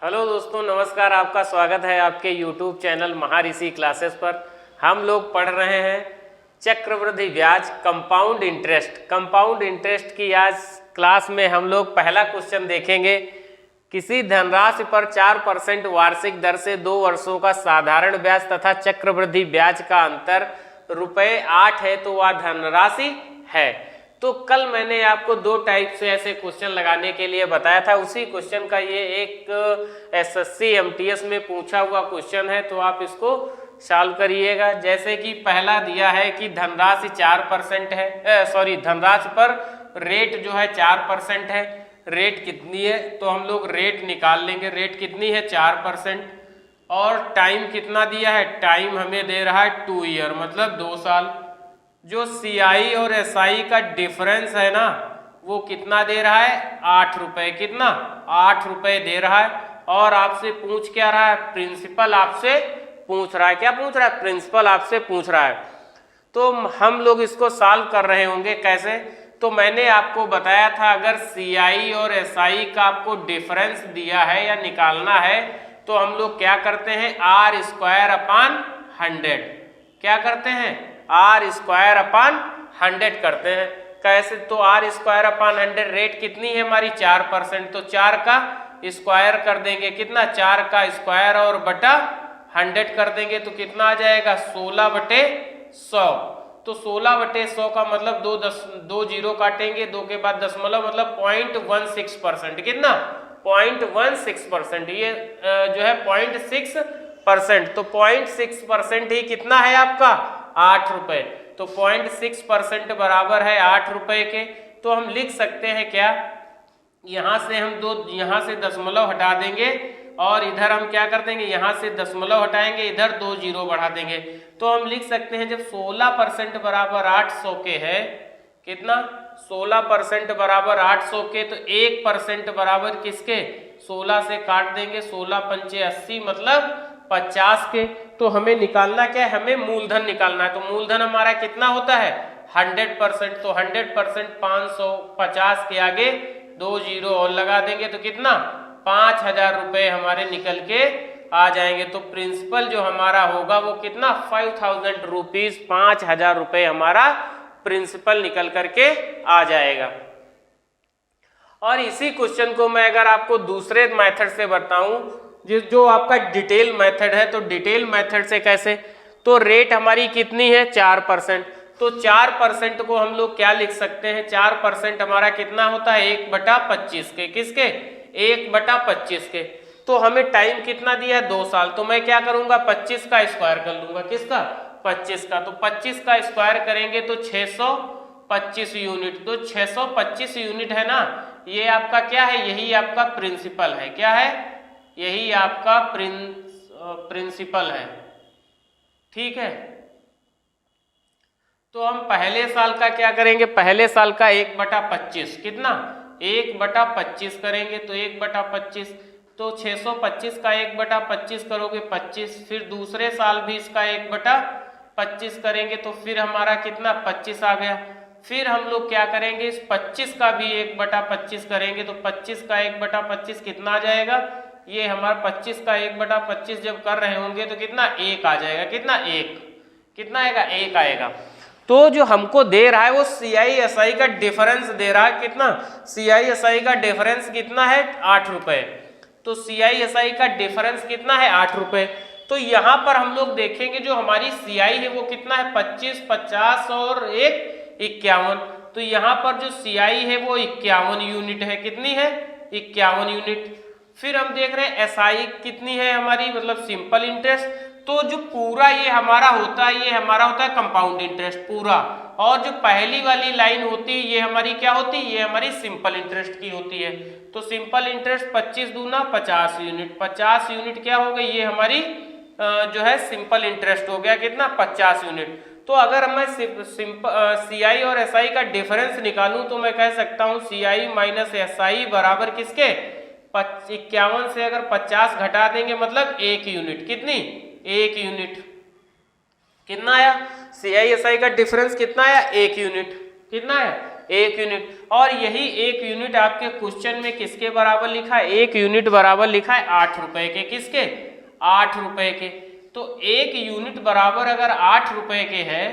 Hello दोस्तों, नमस्कार। आपका स्वागत है आपके YouTube चैनल महाऋषि क्लासेस पर। हम लोग पढ़ रहे हैं चक्रवृद्धि ब्याज कंपाउंड इंटरेस्ट। कंपाउंड इंटरेस्ट की आज क्लास में हम लोग पहला क्वेश्चन देखेंगे। किसी धनराशि पर 4% वार्षिक दर से 2 वर्षों का साधारण ब्याज तथा चक्रवृद्धि ब्याज का अंतर ₹8 है तो वह धनराशि है। तो कल मैंने आपको 2 टाइप से ऐसे क्वेश्चन लगाने के लिए बताया था। उसी क्वेश्चन का ये एक SSC MTS में पूछा हुआ क्वेश्चन है, तो आप इसको सॉल्व करिएगा। जैसे कि पहला दिया है कि धनराशि 4% है, धनराशि पर रेट जो है 4% है। रेट कितनी है तो हम लोग रेट निकाल लेंगे। रेट कितनी है 4%। और टाइम कितना दिया है, टाइम हमें दे रहा है 2 ईयर मतलब 2 साल। जो CI और SI का डिफरेंस है ना, वो कितना दे रहा है, 8 रुपए। कितना, 8 रुपए दे रहा है। और आपसे पूछ क्या रहा है, प्रिंसिपल आपसे पूछ रहा है। क्या पूछ रहा है, प्रिंसिपल आपसे पूछ रहा है। तो हम लोग इसको सॉल्व कर रहे होंगे कैसे। तो मैंने आपको बताया था अगर CI और SI का आपको डिफरेंस दिया है या निकालना है तो हम लोग क्या करते हैं, R²/100। क्या करते हैं, R²/100 करते हैं। कैसे, तो R²/100 रेट कितनी है हमारी 4%, तो 4 का स्क्वायर कर देंगे। कितना, 4 का स्क्वायर और बटा 100 कर देंगे तो कितना आ जाएगा, 16/100। तो 16/100 का मतलब 2 जीरो काटेंगे, 2 के बाद दशमलव मतलब 0.16%। कितना, 0.16%। ये जो है 0.6%। तो 0.6% ही कितना है आपका, 8 रुपए। तो 0.6% बराबर है 8 रुपए के। तो हम लिख सकते हैं क्या, यहां से हम यहां से दशमलव हटा देंगे और इधर हम क्या कर देंगे, यहां से दशमलव हटाएंगे, इधर 2 जीरो बढ़ा देंगे। तो हम लिख सकते हैं जब 16% बराबर 800 के है, कितना, 16% बराबर 800 के, तो 1% बराबर किसके, 16 से काट देंगे, 16 पंचे 80 मतलब 50 के। तो हमें निकालना क्या है, हमें मूलधन निकालना है। तो मूलधन हमारा कितना होता है, 100%। तो 100% 550 के आगे 2 जीरो और लगा देंगे तो कितना, 5000 रुपए हमारे निकल के आ जाएंगे। तो प्रिंसिपल जो हमारा होगा वो कितना, 5000 रुपीज, 5000 रुपए हमारा प्रिंसिपल निकल करके आ जाएगा। और इसी क्वेश्चन को मैं अगर आपको दूसरे मेथड से बताऊं, जो आपका डिटेल मेथड है, तो डिटेल मेथड से कैसे, तो रेट हमारी कितनी है 4%। तो 4% को हम लोग क्या लिख सकते हैं, 4% हमारा कितना होता है 1/25 के। किसके, 1/25 के। तो हमें टाइम कितना दिया है 2 साल। तो मैं क्या करूंगा, 25 का स्क्वायर कर लूंगा। किसका, 25 का। तो 25 का स्क्वायर करेंगे तो 625 यूनिट। तो 625 यूनिट है ना, ये आपका क्या है, यही आपका प्रिंसिपल है। क्या है, यही आपका प्रिंसिपल है। ठीक है। तो हम पहले साल का क्या करेंगे, पहले साल का 1/25। कितना, 1/25 करेंगे तो 1/25। तो 625 का 1/25 करोगे 25। फिर दूसरे साल भी इसका 1/25 करेंगे तो फिर हमारा कितना, 25 आ गया। फिर हम लोग क्या करेंगे, इस 25 का भी 1/25 करेंगे तो 25 का 1/25 कितना आ जाएगा, ये हमारा 25 का 1/25 जब कर रहे होंगे तो कितना, 1 आ जाएगा। कितना, 1, कितना आएगा, 1 आएगा। तो जो हमको दे रहा है वो CI SI का डिफरेंस दे रहा है। कितना, CI SI का डिफरेंस कितना है, 8 रुपए। तो CI SI का डिफरेंस कितना है, 8 रुपए। तो यहां पर हम लोग देखेंगे जो हमारी CI है वो कितना है, 25, 50 और 1 51। तो यहां पर जो CI है वो 51 यूनिट है। कितनी है, 51 यूनिट। फिर हम देख रहे हैं SI कितनी है हमारी, मतलब सिंपल इंटरेस्ट। तो जो पूरा ये हमारा होता है, ये हमारा होता है कंपाउंड इंटरेस्ट पूरा। और जो पहली वाली लाइन होती है ये हमारी क्या होती है, ये हमारी सिंपल इंटरेस्ट की होती है। तो सिंपल इंटरेस्ट 25 दूना 50 यूनिट, 50 यूनिट क्या हो गई, ये हमारी जो है सिंपल इंटरेस्ट हो गया। कितना, 50 यूनिट। तो अगर मैं CI और SI का डिफरेंस निकालूं तो मैं कह सकता हूं CI माइनस SI बराबर किसके, 51 से अगर 50 घटा देंगे मतलब 1 यूनिट। कितनी, 1 यूनिट। कितना आया, CI SI का डिफरेंस कितना आया, 1 यूनिट। कितना है, 1 यूनिट। और यही 1 यूनिट आपके क्वेश्चन में किसके बराबर लिखा है? 1 यूनिट बराबर लिखा है 8 रुपए के। किसके? 8 रुपए के। तो 1 यूनिट बराबर अगर 8 रुपए के है,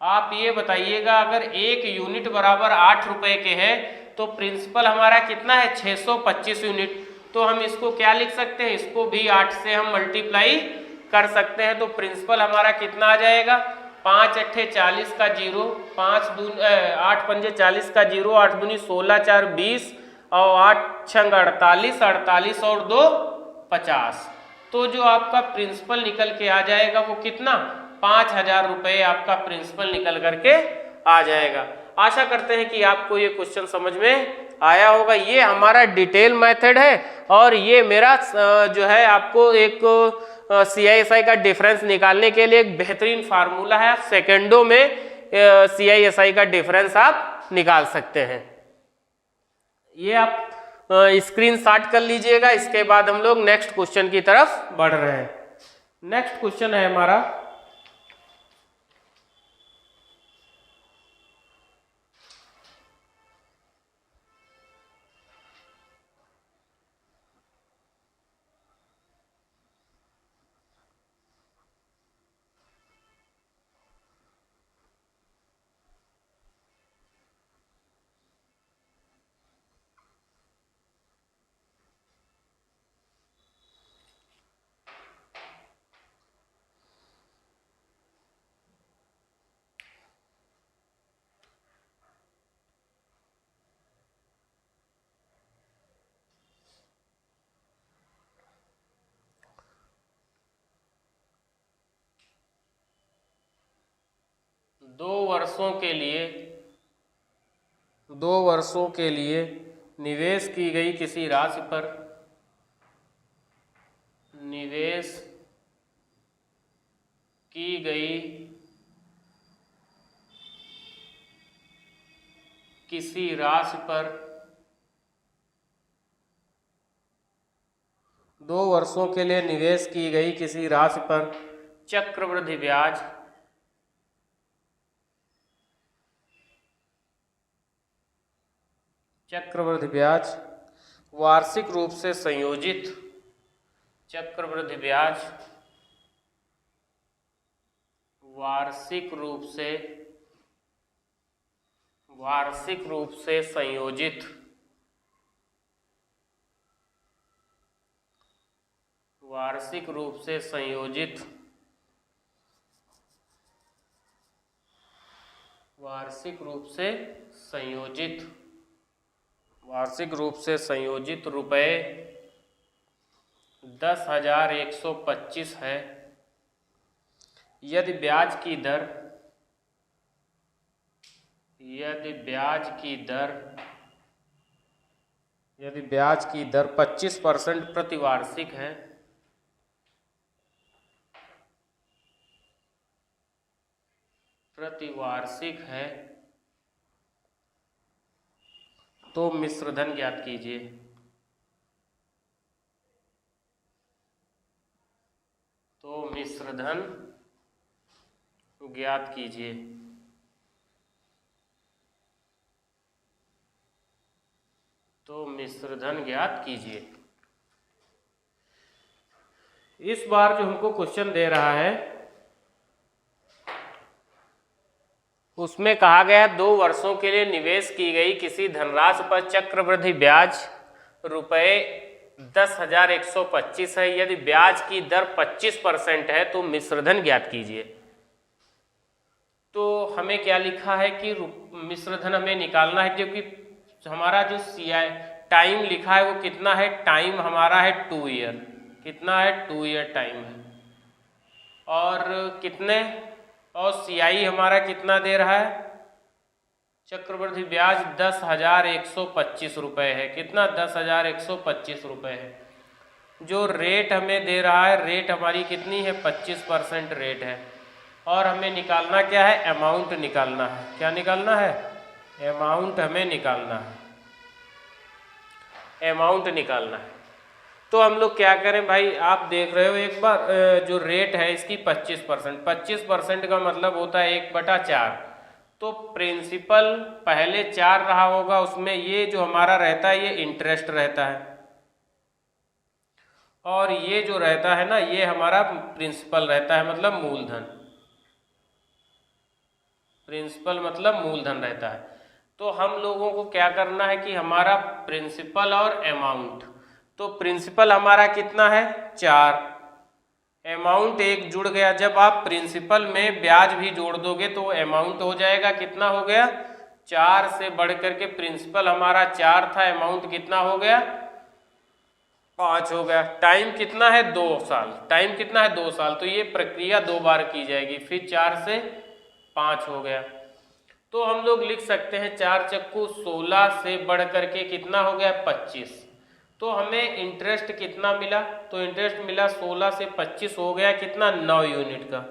आप ये बताइएगा अगर 1 यूनिट बराबर 8 रुपए के है तो प्रिंसिपल हमारा कितना है? 625 यूनिट। तो हम इसको क्या लिख सकते हैं? इसको भी 8 से हम मल्टीप्लाई कर सकते हैं। तो प्रिंसिपल हमारा कितना आ जाएगा? 5 अट्ठे 40 का 0, 8 पंजे 40 का 0, 8 दूनी 16, 4 20 और 8 छंग 48, 48 और 2 50। तो जो आपका प्रिंसिपल निकल के आ जाएगा वो कितना? 5000 रुपये आपका प्रिंसिपल निकल करके आ जाएगा। आशा करते हैं कि आपको ये क्वेश्चन समझ में आया होगा। ये हमारा डिटेल मेथड है और ये मेरा जो है आपको एक CISI का डिफरेंस निकालने के लिए एक बेहतरीन फार्मूला है। सेकेंडों में CISI का डिफरेंस आप निकाल सकते हैं। ये आप स्क्रीनशॉट कर लीजिएगा। इसके बाद हम लोग नेक्स्ट क्वेश्चन की तरफ बढ़ रहे हैं। नेक्स्ट क्वेश्चन है हमारा 2 वर्षों के लिए निवेश की गई किसी राशि पर निवेश की गई किसी राशि पर 2 वर्षों के लिए निवेश की गई किसी राशि पर चक्रवृद्धि ब्याज वार्षिक रूप से संयोजित चक्रवृद्धि ब्याज वार्षिक रूप से संयोजित रुपए 10,125 है यदि ब्याज की दर 25% प्रतिवार्षिक है तो मिश्रधन ज्ञात कीजिए। इस बार जो हमको क्वेश्चन दे रहा है उसमें कहा गया 2 वर्षों के लिए निवेश की गई किसी धनराशि पर चक्रवृद्धि ब्याज रुपए 10,125 है यदि ब्याज की दर 25% है तो मिश्रधन ज्ञात कीजिए। तो हमें क्या लिखा है कि मिश्रधन हमें निकालना है क्योंकि हमारा जो टाइम लिखा है वो कितना है? टाइम हमारा है 2 ईयर। कितना है? 2 ईयर टाइम है। और कितने और CI हमारा कितना दे रहा है? चक्रवृद्धि ब्याज 10,125 रुपये है। कितना? 10,125 रुपये है। जो रेट हमें दे रहा है रेट हमारी कितनी है? 25% रेट है। और हमें निकालना क्या है? अमाउंट निकालना है। क्या निकालना है? अमाउंट हमें निकालना है। तो हम लोग क्या करें भाई? आप देख रहे हो एक बार जो रेट है इसकी 25%। 25% का मतलब होता है 1/4। तो प्रिंसिपल पहले 4 रहा होगा, उसमें ये जो हमारा रहता है ये इंटरेस्ट रहता है, और ये जो रहता है ना ये हमारा प्रिंसिपल रहता है, मतलब मूलधन। प्रिंसिपल मतलब मूलधन रहता है। तो हम लोगों को क्या करना है कि हमारा प्रिंसिपल और अमाउंट, तो प्रिंसिपल हमारा कितना है 4, अमाउंट 1 जुड़ गया। जब आप प्रिंसिपल में ब्याज भी जोड़ दोगे तो अमाउंट हो जाएगा, कितना हो गया 4 से बढ़ करके प्रिंसिपल हमारा 4 था, अमाउंट कितना हो गया 5 हो गया। टाइम कितना है 2 साल, टाइम कितना है 2 साल, तो ये प्रक्रिया 2 बार की जाएगी, फिर 4 से 5 हो गया। तो हम लोग लिख सकते हैं 4 चक्कू 16 से बढ़ करके कितना हो गया 25। तो हमें इंटरेस्ट कितना मिला, तो इंटरेस्ट मिला 16 से 25 हो गया कितना 9 यूनिट का।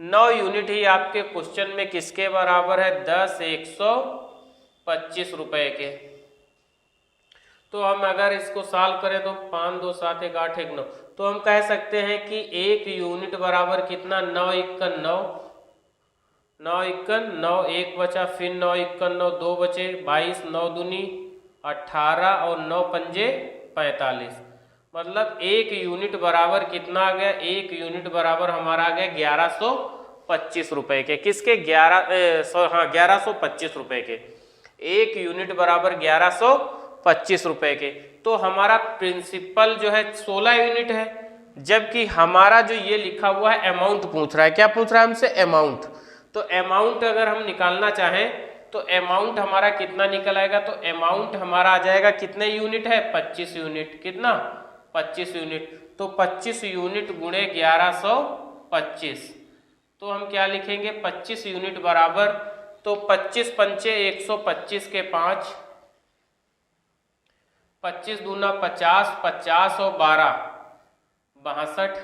9 यूनिट ही आपके क्वेश्चन में किसके बराबर है 10,125 रुपए के। तो हम अगर इसको सॉल्व करें तो 5 2 7 1 8 1 9, तो हम कह सकते हैं कि 1 यूनिट बराबर कितना 9 1 9, 9 1 9, 1 बचा, फिर 9 1 9, 2 बचे, 22, 9 दूनी 18 और 9 पंजे 45, मतलब 1 यूनिट बराबर कितना आ गया, 1 यूनिट बराबर हमारा आ गया 1125 रुपए के। किसके 1125 रुपए के, 1 यूनिट बराबर 1125 रुपए के। तो हमारा प्रिंसिपल जो है 16 यूनिट है, जबकि हमारा जो ये लिखा हुआ है अमाउंट पूछ रहा है, क्या पूछ रहा है हमसे अमाउंट। तो अमाउंट अगर हम निकालना चाहें तो अमाउंट हमारा कितना निकल आएगा, तो अमाउंट हमारा आ जाएगा कितने यूनिट है 25 यूनिट, कितना 25 यूनिट। तो 25 यूनिट गुणे 1125, तो हम क्या लिखेंगे 25 यूनिट बराबर, तो 25 पंचे 125 के 5, 25 दूना 50, 50 और 12 62,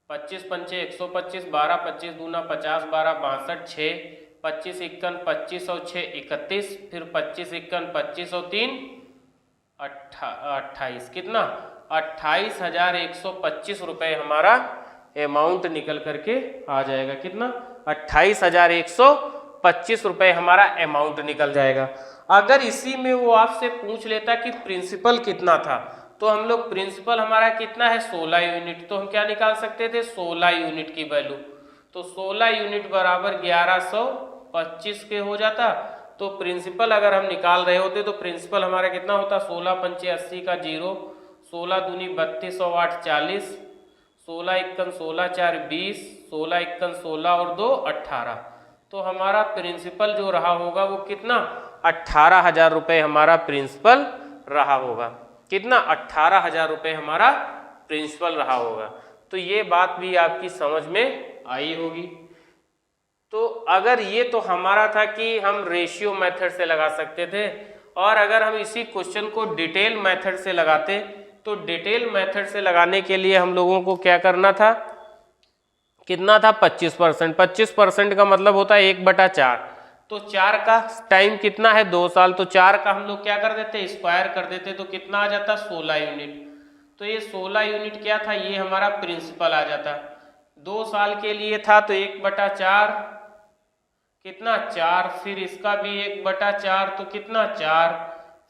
25 पंचे 125, 12 25 दूना 50, 12 62, 6 25 51 25 और 6 31, फिर 25 51 25 और 3 28, कितना 28,125 रुपए हमारा अमाउंट निकल करके आ जाएगा, कितना 28,125 रुपए हमारा अमाउंट निकल जाएगा। अगर इसी में वो आपसे पूछ लेता कि प्रिंसिपल कितना था, तो हम लोग प्रिंसिपल हमारा कितना है 16 यूनिट, तो हम क्या निकाल सकते थे 16 यूनिट की वैल्यू। तो 16 यूनिट बराबर 1125 के हो जाता। तो प्रिंसिपल अगर हम निकाल रहे होते तो प्रिंसिपल हमारा कितना होता 16 पंचे 80 का 0, 16 दूनी 32 और 8 40, 16 इक्कन 16 4 20, 16 इक्कन 16 और 2 18। तो हमारा प्रिंसिपल जो रहा होगा वो कितना 18,000 रुपये हमारा प्रिंसिपल रहा होगा, कितना 18,000 रुपये हमारा प्रिंसिपल रहा होगा। तो ये बात भी आपकी समझ में आई होगी। तो अगर ये तो हमारा था कि हम रेशियो मेथड से लगा सकते थे, और अगर हम इसी क्वेश्चन को डिटेल मेथड से लगाते तो डिटेल मेथड से लगाने के लिए हम लोगों को क्या करना था, कितना था 25%। 25% का मतलब होता है 1/4, तो 4 का टाइम कितना है 2 साल, तो 4 का हम लोग क्या कर देते स्क्वायर कर देते, तो कितना आ जाता 16 यूनिट। तो ये 16 यूनिट क्या था, ये हमारा प्रिंसिपल आ जाता। 2 साल के लिए था तो 1/4 कितना 4, फिर इसका भी 1/4 तो कितना 4,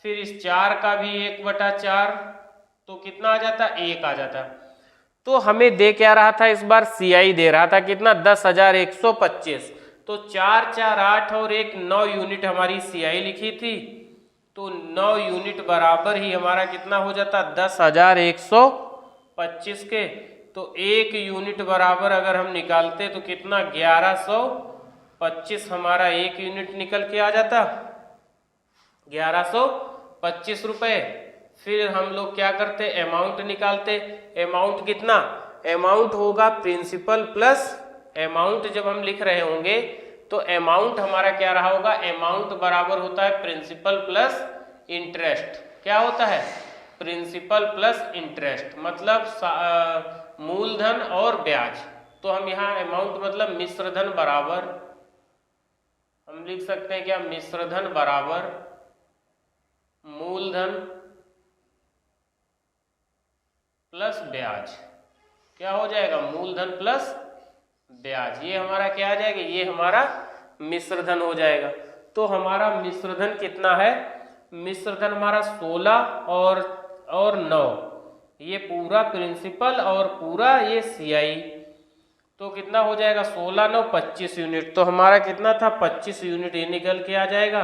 फिर इस 4 का भी 1/4 तो कितना आ जाता 1 आ जाता। तो हमें दे क्या रहा था इस बार CI दे रहा था कितना 10,125, तो 4 4 8 और 1 9 यूनिट हमारी CI लिखी थी, तो 9 यूनिट बराबर ही हमारा कितना हो जाता 10,125 के। तो 1 यूनिट बराबर अगर हम निकालते तो कितना 1125 हमारा 1 यूनिट निकल के आ जाता 1125 रुपये। फिर हम लोग क्या करते अमाउंट निकालते, अमाउंट कितना, अमाउंट होगा प्रिंसिपल प्लस अमाउंट। जब हम लिख रहे होंगे तो अमाउंट हमारा क्या रहा होगा, अमाउंट बराबर होता है प्रिंसिपल प्लस इंटरेस्ट। क्या होता है प्रिंसिपल प्लस इंटरेस्ट, मतलब मूलधन और ब्याज। तो हम यहाँ अमाउंट मतलब मिश्रधन बराबर हम लिख सकते हैं क्या, मिश्रधन बराबर मूलधन प्लस ब्याज। क्या हो जाएगा मूलधन प्लस ब्याज, ये हमारा क्या आ जाएगा, ये हमारा मिश्रधन हो जाएगा। तो हमारा मिश्रधन कितना है, मिश्रधन हमारा 16 और 9, ये पूरा प्रिंसिपल और पूरा ये सीआई, तो कितना हो जाएगा 16 9 25 यूनिट। तो हमारा कितना था 25 यूनिट, ये निकल के आ जाएगा।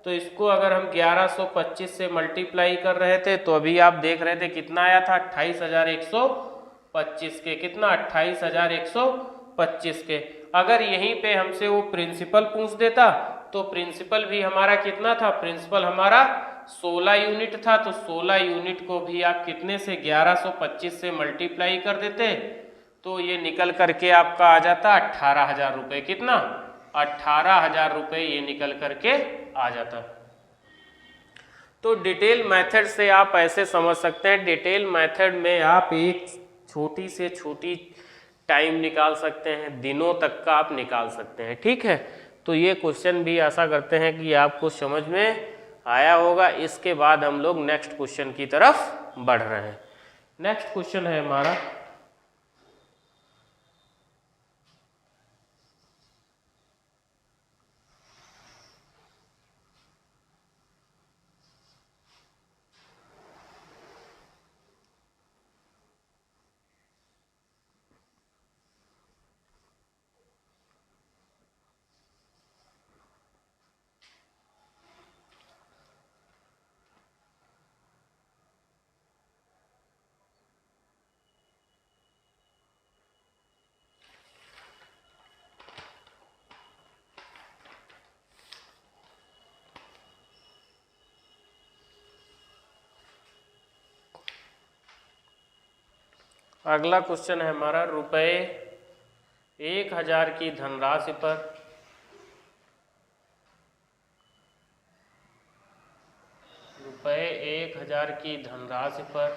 तो इसको अगर हम 1125 से मल्टीप्लाई कर रहे थे तो अभी आप देख रहे थे कितना आया था 28,125 के, कितना 28,125 के। अगर यहीं पे हमसे वो प्रिंसिपल पूछ देता तो प्रिंसिपल भी हमारा कितना था, प्रिंसिपल हमारा 16 यूनिट था। तो 16 यूनिट को भी आप कितने से 1125 से मल्टीप्लाई कर देते तो ये निकल करके आपका आ जाता 18,000 रुपये। कितना 18,000 रुपये ये निकल करके आ जाता। तो डिटेल मेथड से आप ऐसे समझ सकते हैं, डिटेल मेथड में आप एक छोटी से छोटी टाइम निकाल सकते हैं, दिनों तक का आप निकाल सकते हैं। ठीक है, तो ये क्वेश्चन भी आशा करते हैं कि आपको समझ में आया होगा। इसके बाद हम लोग नेक्स्ट क्वेश्चन की तरफ बढ़ रहे हैं। नेक्स्ट क्वेश्चन है हमारा अगला क्वेश्चन है हमारा रुपये 1,000 की धनराशि पर रुपये 1,000 की धनराशि पर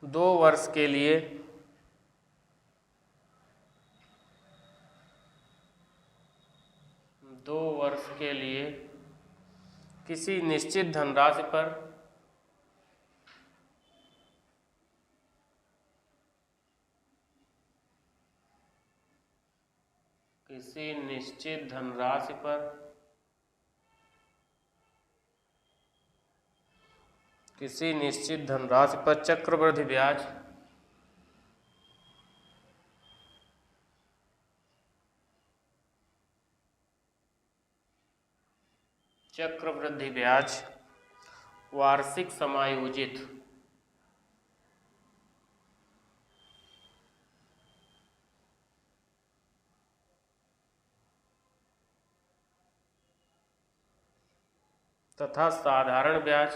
2 वर्ष के लिए किसी निश्चित धनराशि पर किसी निश्चित धनराशि पर चक्रवृद्धि ब्याज वार्षिक समायोजित तथा साधारण ब्याज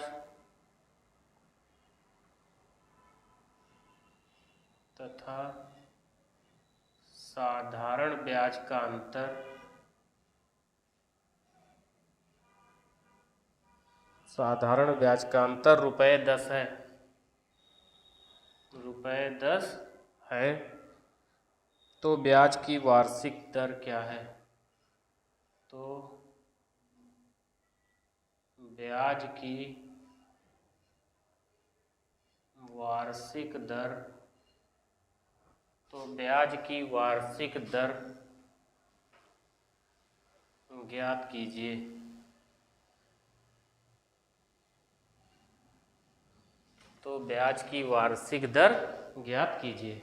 का अंतर ₹10 है। ₹10 है। तो ब्याज की वार्षिक दर क्या है? तो ब्याज की वार्षिक दर ज्ञात कीजिए। तो ब्याज की वार्षिक दर ज्ञात कीजिए।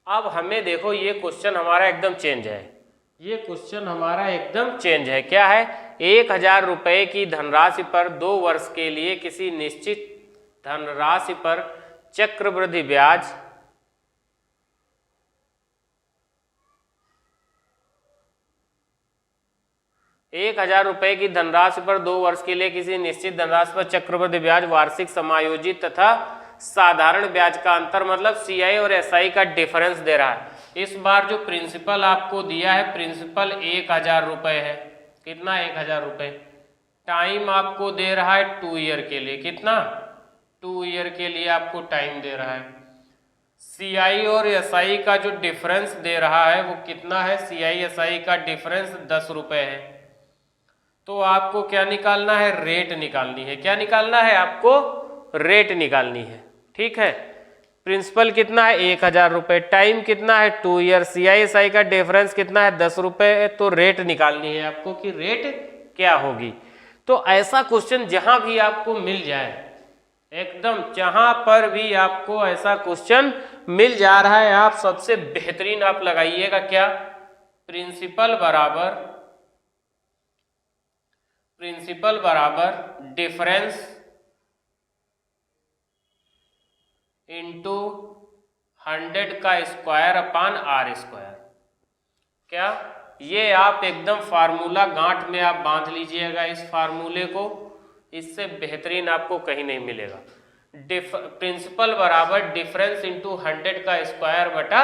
अब हमें देखो ये क्वेश्चन हमारा एकदम चेंज है। क्या है? 1,000 रुपये की धनराशि पर 2 वर्ष के लिए किसी निश्चित धनराशि पर चक्रवृद्धि ब्याज 1,000 रुपये की धनराशि पर 2 वर्ष के लिए किसी निश्चित धनराशि पर चक्रवृद्धि ब्याज वार्षिक समायोजित तथा साधारण ब्याज का अंतर, मतलब सीआई और एसआई का डिफरेंस दे रहा है। इस बार जो प्रिंसिपल आपको दिया है, प्रिंसिपल 1,000 रुपये है। कितना? 1,000 रुपये। टाइम आपको दे रहा है 2 ईयर के लिए। कितना? 2 ईयर के लिए आपको टाइम दे रहा है। सीआई और एसआई का जो डिफरेंस दे रहा है वो कितना है? सीआई एसआई का डिफरेंस 10 रुपये है। तो आपको क्या निकालना है, रेट निकालनी है। क्या निकालना है आपको, रेट निकालनी है। ठीक है, प्रिंसिपल कितना है 1000 रुपये, टाइम कितना है 2 ईयर, CISI का डिफरेंस कितना है 10 रुपये, तो रेट निकालनी है आपको कि रेट क्या होगी। तो ऐसा क्वेश्चन जहां भी आपको मिल जाए, एकदम जहां पर भी आपको ऐसा क्वेश्चन मिल जा रहा है, आप सबसे बेहतरीन आप लगाइएगा क्या, प्रिंसिपल बराबर डिफरेंस इंटू 100 का स्क्वायर अपान R स्क्वायर। क्या ये आप एकदम फार्मूला गांठ में आप बांध लीजिएगा इस फार्मूले को, इससे बेहतरीन आपको कहीं नहीं मिलेगा। प्रिंसिपल बराबर डिफरेंस इंटू 100 का स्क्वायर बटा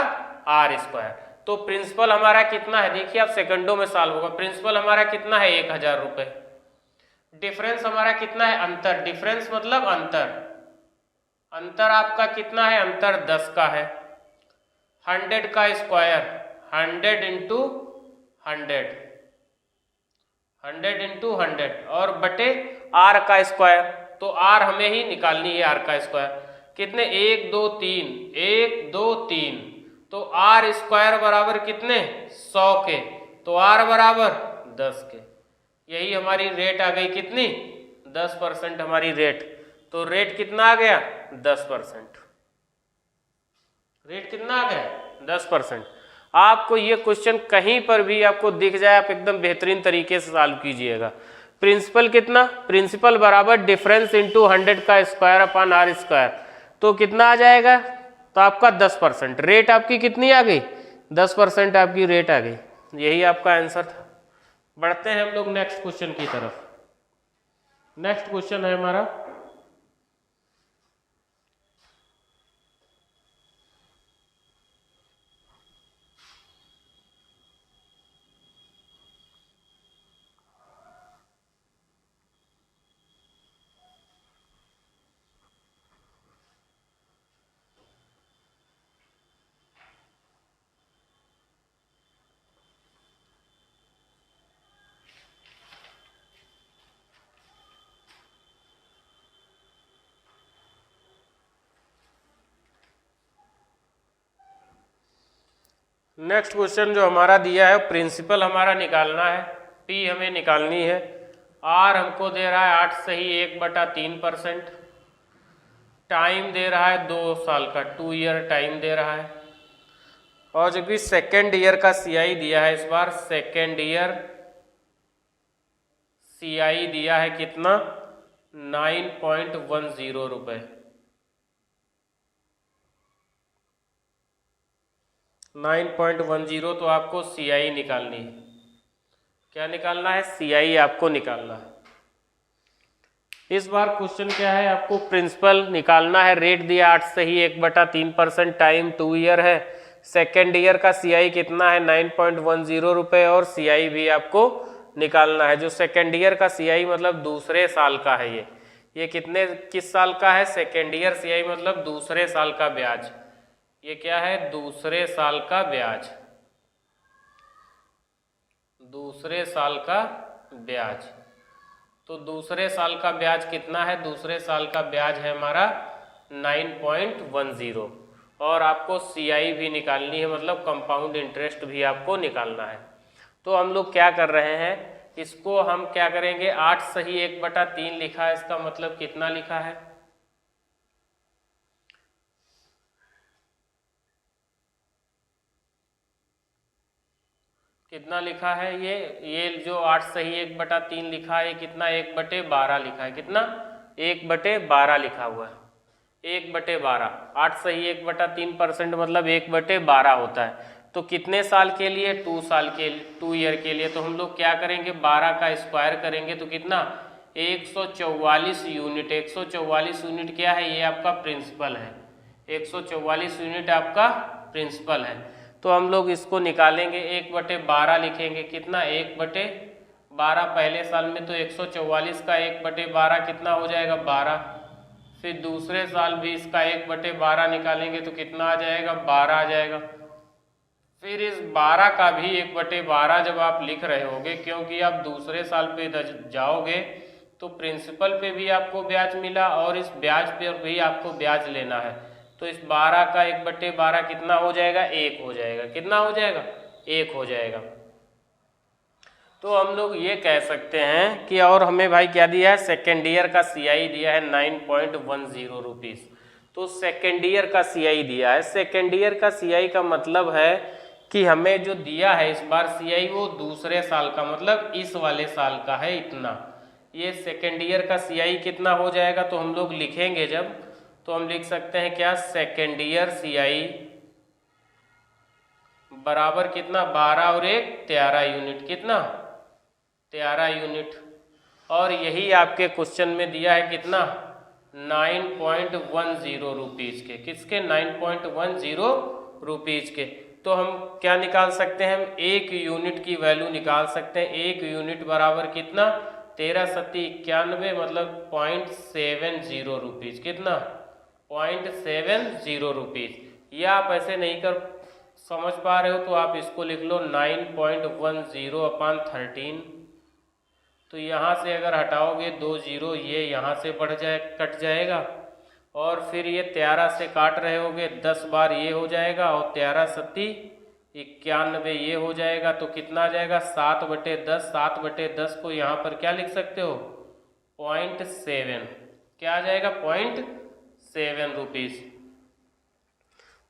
R स्क्वायर। तो प्रिंसिपल हमारा कितना है, देखिए आप सेकंडों में सॉल्व होगा। प्रिंसिपल हमारा कितना है 1000 रुपये, डिफरेंस हमारा कितना है अंतर, डिफरेंस मतलब अंतर, अंतर आपका कितना है, अंतर 10 का है। 100 का स्क्वायर 100 इंटू 100, 100 इंटू 100 और बटे R का स्क्वायर, तो R हमें ही निकालनी है, R का स्क्वायर कितने 1 2 3, 1 2 3, तो R स्क्वायर बराबर कितने 100 के, तो R बराबर 10 के। यही हमारी रेट आ गई कितनी 10% हमारी रेट। तो रेट कितना आ गया 10%, रेट कितना आ गया 10%। आपको ये क्वेश्चन कहीं पर भी आपको दिख जाए, आप एकदम बेहतरीन तरीके से सॉल्व कीजिएगा। प्रिंसिपल कितना, प्रिंसिपल बराबर डिफरेंस इंटू 100 का स्क्वायर अपान R स्क्वायर, तो कितना आ जाएगा, तो आपका 10%। रेट आपकी कितनी आ गई 10% आपकी रेट आ गई। यही आपका आंसर था। बढ़ते हैं हम लोग नेक्स्ट क्वेश्चन की तरफ। नेक्स्ट क्वेश्चन है हमारा नेक्स्ट क्वेश्चन जो हमारा दिया है, प्रिंसिपल हमारा निकालना है, P हमें निकालनी है, R हमको दे रहा है 8 सही 1/3%, टाइम दे रहा है 2 साल का 2 ईयर टाइम दे रहा है, और जो कि सेकेंड ईयर का CI दिया है, इस बार सेकेंड ईयर CI दिया है कितना 9.10 रुपये, 9.10, तो आपको CI निकालनी है। क्या निकालना है, CI आपको निकालना है। इस बार क्वेश्चन क्या है, आपको प्रिंसिपल निकालना है, रेट दिया 8 सही 1/3%, टाइम 2 ईयर है, सेकेंड ईयर का CI कितना है 9.10 रुपये, और CI भी आपको निकालना है। जो सेकेंड ईयर का CI मतलब दूसरे साल का है, ये किस साल का है, सेकेंड ईयर CI मतलब दूसरे साल का ब्याज। ये क्या है, दूसरे साल का ब्याज, दूसरे साल का ब्याज। तो दूसरे साल का ब्याज कितना है, दूसरे साल का ब्याज है हमारा 9.10, और आपको CI भी निकालनी है, मतलब कंपाउंड इंटरेस्ट भी आपको निकालना है। तो हम लोग क्या कर रहे हैं, इसको हम क्या करेंगे, 8 सही 1/3 लिखा है, इसका मतलब कितना लिखा है, कितना लिखा है, ये जो 8 सही 1/3 लिखा है, कितना 1/12 लिखा है, कितना 1/12 लिखा हुआ है, 1/12। 8 सही 1/3% मतलब 1/12 होता है। तो कितने साल के लिए, 2 साल के, 2 ईयर के लिए। तो हम लोग क्या करेंगे, 12 का स्क्वायर करेंगे तो कितना 144 यूनिट। 144 यूनिट क्या है, ये आपका प्रिंसिपल है, 144 यूनिट आपका प्रिंसिपल है। तो हम लोग इसको निकालेंगे, 1/12 लिखेंगे, कितना 1/12, पहले साल में तो 144 का 1/12 कितना हो जाएगा 12, फिर दूसरे साल भी इसका 1/12 निकालेंगे तो कितना आ जाएगा 12 आ जाएगा, फिर इस 12 का भी 1/12 जब आप लिख रहे होगे, क्योंकि आप दूसरे साल पे जाओगे तो प्रिंसिपल पे भी आपको ब्याज मिला और इस ब्याज पे भी आपको ब्याज लेना है, तो इस 12 का 1/12 कितना हो जाएगा? 1 हो जाएगा। कितना हो जाएगा? 1 हो जाएगा। तो हम लोग ये कह सकते हैं कि, और हमें भाई क्या दिया है? सेकेंड ईयर का CI दिया है 9.10 रुपीज़। तो सेकेंड ईयर का CI दिया है। सेकेंड ईयर का CI का मतलब है कि हमें जो दिया है इस बार CI वो दूसरे साल का, मतलब इस वाले साल का है इतना। ये सेकेंड ईयर का CI कितना हो जाएगा? तो हम लोग लिखेंगे जब, तो हम लिख सकते हैं क्या? सेकेंड ईयर CI बराबर कितना? 12 और 1 13 यूनिट। कितना? 13 यूनिट। और यही आपके क्वेश्चन में दिया है कितना? 9.10 रुपीज़ के। किसके? 9.10 रुपीज़ के। तो हम क्या निकाल सकते हैं? हम 1 यूनिट की वैल्यू निकाल सकते हैं। 1 यूनिट बराबर कितना? 13 सत्ती 91, मतलब 0.70 रुपीज़। कितना? 0.70 रुपीज़। या आप ऐसे नहीं कर समझ पा रहे हो तो आप इसको लिख लो 9.10/13। तो यहाँ से अगर हटाओगे 2 जीरो, ये यहाँ से बढ़ जाए, कट जाएगा, और फिर ये 13 से काट रहे होगे 10 बार, ये हो जाएगा, और 13 सत्ती 91 ये हो जाएगा। तो कितना आ जाएगा? 7/10। 7/10 को यहाँ पर क्या लिख सकते हो? 0.7। क्या आ जाएगा? 0.7 रुपीज़।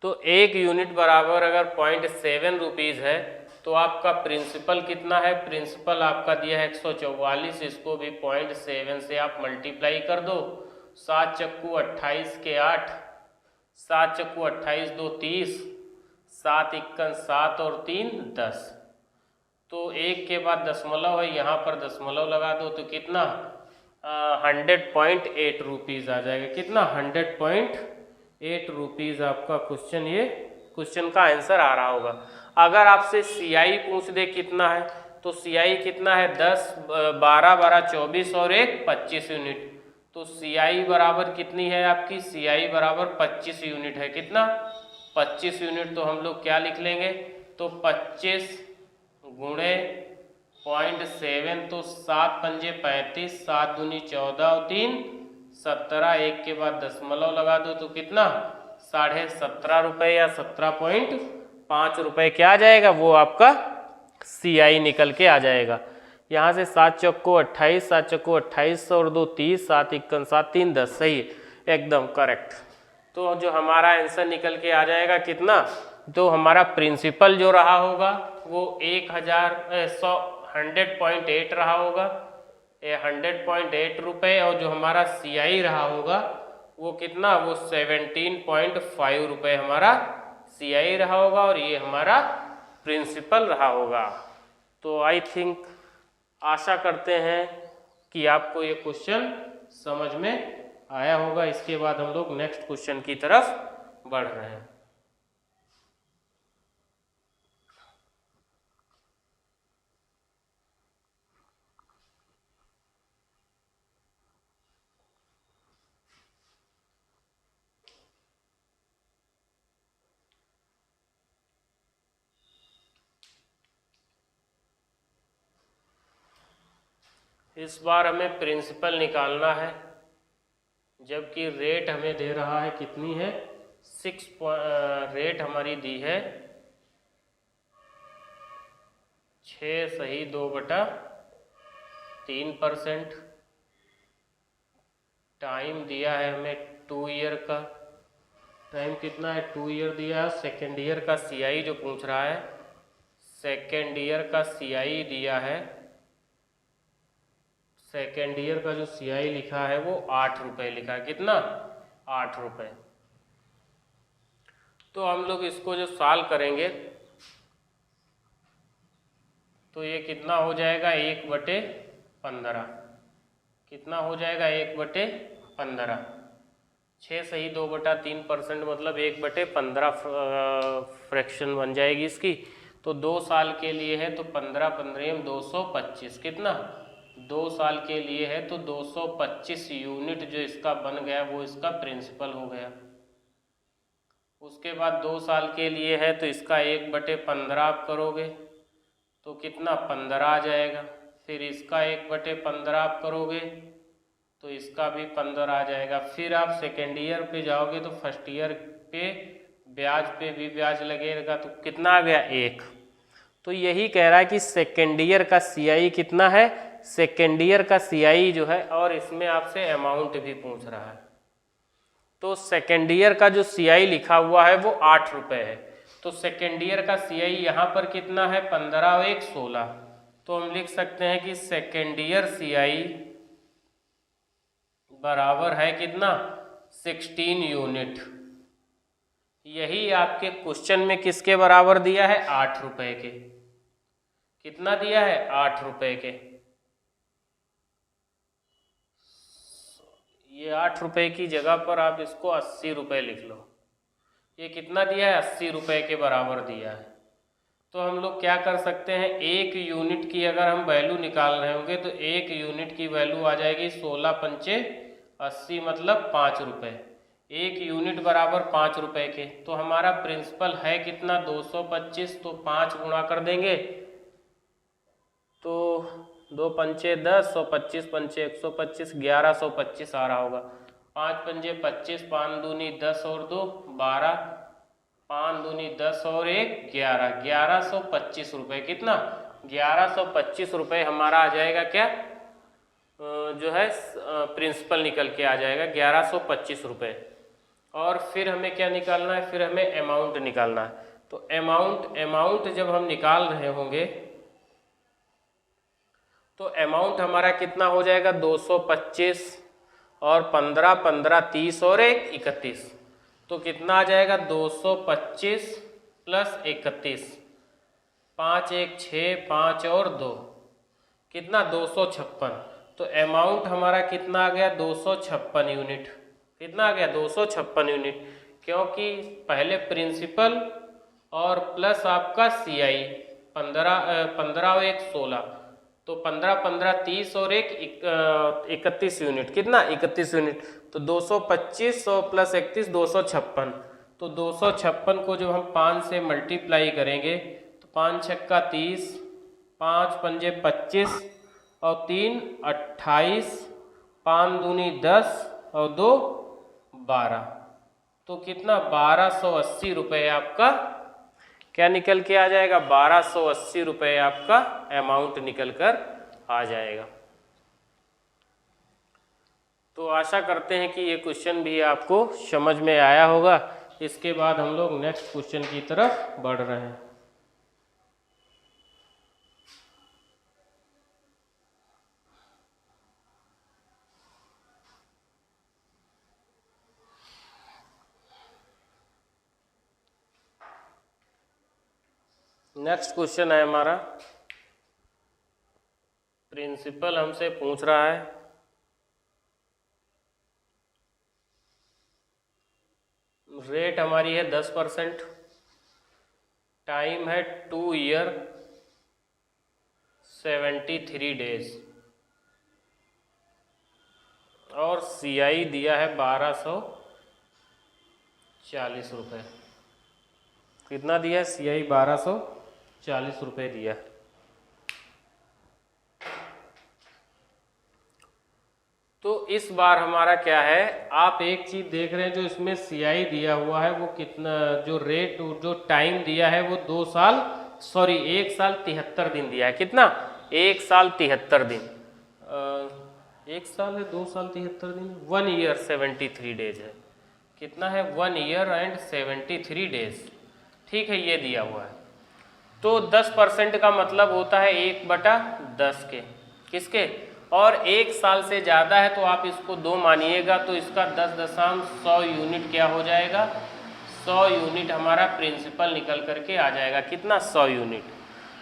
तो 1 यूनिट बराबर अगर 0.7 रुपीज़ है तो आपका प्रिंसिपल कितना है? प्रिंसिपल आपका दिया है 144। इसको भी 0.7 से आप मल्टीप्लाई कर दो। 7 चक्कू 28 के 8, 7 चक्कू 28 2 30, 7 इक्कन 7 और 3 10। तो 1 के बाद दशमलव है, यहाँ पर दशमलव लगा दो तो कितना? 100.8 रुपीज़ आ जाएगा। कितना? 100.8 रुपीज़ आपका क्वेश्चन, ये क्वेश्चन का आंसर आ रहा होगा। अगर आपसे CI पूछ दे कितना है, तो CI कितना है? 10 12 12 24 और 1 25 यूनिट। तो CI बराबर कितनी है आपकी? CI बराबर 25 यूनिट है। कितना? 25 यूनिट। तो हम लोग क्या लिख लेंगे? तो 25 गुणे 0.7, तो 7 पंजे 35, 7 दूनी 14 और 3 17, 1 के बाद दशमलव लगा दो तो कितना? 17.5 रुपये या 17.5 रुपये क्या आ जाएगा? वो आपका CI निकल के आ जाएगा। यहाँ से 7 चौको 28, 7 चौको 28 और 2 30, 7 इक्कन 7 3 10। सही, एकदम करेक्ट। तो जो हमारा आंसर निकल के आ जाएगा कितना? तो हमारा प्रिंसिपल जो रहा होगा वो 100.8 रहा होगा, 100.8 रुपये, और जो हमारा CI रहा होगा वो कितना? वो 17.5 रुपये हमारा CI रहा होगा, और ये हमारा प्रिंसिपल रहा होगा। तो आई थिंक, आशा करते हैं कि आपको ये क्वेश्चन समझ में आया होगा। इसके बाद हम लोग नेक्स्ट क्वेश्चन की तरफ बढ़ रहे हैं। इस बार हमें प्रिंसिपल निकालना है, जबकि रेट हमें दे रहा है कितनी है? रेट हमारी दी है 6 सही 2/3%। टाइम दिया है हमें 2 ईयर का। टाइम कितना है? 2 ईयर दिया है। सेकेंड ईयर का CI जो पूछ रहा है, सेकेंड ईयर का CI दिया है, सेकेंड ईयर का जो CI लिखा है वो 8 रुपये लिखा है। कितना? 8 रुपये। तो हम लोग इसको जो सॉल्व करेंगे तो ये कितना हो जाएगा? 1/15। कितना हो जाएगा? 1/15। 6 सही 2/3% मतलब 1/15 फ्रैक्शन बन जाएगी इसकी। तो 2 साल के लिए है तो 15 15 225। कितना? 2 साल के लिए है तो 225 यूनिट जो इसका बन गया वो इसका प्रिंसिपल हो गया। उसके बाद 2 साल के लिए है तो इसका 1/15 आप करोगे तो कितना 15 आ जाएगा। फिर इसका 1/15 आप करोगे तो इसका भी 15 आ जाएगा। फिर आप सेकेंड ईयर पे जाओगे तो फर्स्ट ईयर पे भी ब्याज लगेगा तो कितना आ गया 1। तो यही कह रहा है कि सेकेंड ईयर का CI कितना है, सेकेंड ईयर का CI जो है, और इसमें आपसे अमाउंट भी पूछ रहा है। तो सेकेंड ईयर का जो CI लिखा हुआ है वो 8 रुपये है। तो सेकेंड ईयर का CI यहाँ पर कितना है 15 और 1 16। तो हम लिख सकते हैं कि सेकेंड ईयर CI बराबर है कितना 16 यूनिट। यही आपके क्वेश्चन में किसके बराबर दिया है 8 रुपये के। कितना दिया है 8 रुपये के। ये 8 रुपये की जगह पर आप इसको 80 रुपये लिख लो। ये कितना दिया है 80 रुपये के बराबर दिया है। तो हम लोग क्या कर सकते हैं, 1 यूनिट की अगर हम वैल्यू निकाल रहे होंगे तो 1 यूनिट की वैल्यू आ जाएगी 16 पंचे 80 मतलब 5 रुपये। 1 यूनिट बराबर 5 रुपये के। तो हमारा प्रिंसिपल है कितना 225। तो 5 गुणा कर देंगे तो 2 पंचे 10, 125 पंचे 125, 1125 आ रहा होगा। 5 पंजे 25, 5 दूनी 10 और 2 12, 5 दूनी 10 और 1 11, 1125 रुपये। कितना 1125 रुपये हमारा आ जाएगा क्या जो है प्रिंसिपल निकल के आ जाएगा 1125 रुपये। और फिर हमें क्या निकालना है, फिर हमें अमाउंट निकालना है। तो अमाउंट जब हम निकाल रहे होंगे तो अमाउंट हमारा कितना हो जाएगा 225 और 15 15 30 और 1 31। तो कितना आ जाएगा 225 प्लस 31, 5 1 6, 5 और 2 कितना 256। तो अमाउंट हमारा कितना आ गया 256 यूनिट। कितना आ गया 256 यूनिट, क्योंकि पहले प्रिंसिपल और प्लस आपका CI 15 और 1 16। तो 15 15 30 और 1 31 यूनिट। कितना 31 यूनिट। तो 225 प्लस 31 256। तो 256 को जब हम 5 से मल्टीप्लाई करेंगे तो 5 छक्का 30, 5 पंजे 25 और 3 28, 5 दूनी 10 और 2 12। तो कितना 1280 रुपये आपका क्या निकल के आ जाएगा 1280 रुपये आपका अमाउंट निकल कर आ जाएगा। तो आशा करते हैं कि ये क्वेश्चन भी आपको समझ में आया होगा। इसके बाद हम लोग नेक्स्ट क्वेश्चन की तरफ बढ़ रहे हैं। नेक्स्ट क्वेश्चन है हमारा, प्रिंसिपल हमसे पूछ रहा है रेट हमारी है 10%, टाइम है 2 ईयर 73 डेज और CI दिया है 1240 रुपये। कितना दिया है CI 1240 रुपये दिया। तो इस बार हमारा क्या है, आप एक चीज देख रहे हैं जो इसमें CI दिया हुआ है वो कितना, जो रेट जो टाइम दिया है वो 1 साल 73 दिन दिया है। कितना 1 साल 73 दिन, 1 साल है 2 साल 73 दिन, 1 ईयर 73 डेज है। कितना है 1 ईयर एंड 73 डेज। ठीक है, ये दिया हुआ है। तो 10% का मतलब होता है 1/10 के। किसके, और 1 साल से ज़्यादा है तो आप इसको 2 मानिएगा तो इसका 10.100 यूनिट क्या हो जाएगा 100 यूनिट हमारा प्रिंसिपल निकल करके आ जाएगा। कितना 100 यूनिट।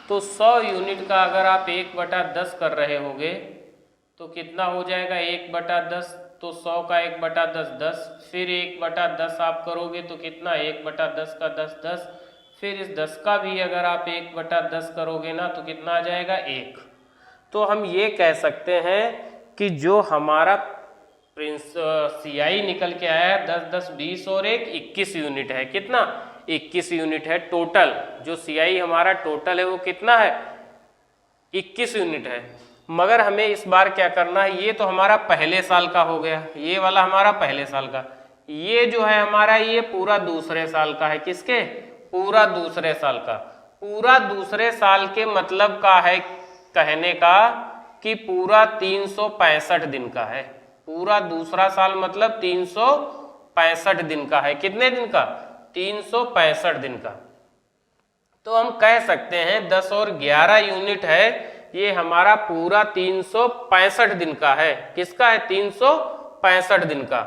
तो 100 यूनिट का अगर आप 1/10 कर रहे होंगे तो कितना हो जाएगा 1/10। तो 100 का 1/10 10, फिर 1/10 आप करोगे तो कितना 1/10 का 10 10, फिर इस 10 का भी अगर आप 1/10 करोगे ना तो कितना आ जाएगा 1। तो हम ये कह सकते हैं कि जो हमारा CI निकल के आया 10 10 20 और एक 21 यूनिट है। कितना? 21 यूनिट है टोटल। जो CI हमारा टोटल है वो कितना है? 21 यूनिट है। मगर हमें इस बार क्या करना है, ये तो हमारा पहले साल का हो गया, ये वाला हमारा पहले साल का, ये जो है हमारा ये पूरा दूसरे साल का है। किसके? पूरा दूसरे साल का। पूरा दूसरे साल के मतलब का है कहने का कि पूरा 365 दिन का है। पूरा दूसरा साल मतलब 365 दिन का है। कितने दिन का? 365 दिन का। तो हम कह सकते हैं 10 और 11 यूनिट है, ये हमारा पूरा 365 दिन का है। किसका है? 365 दिन का।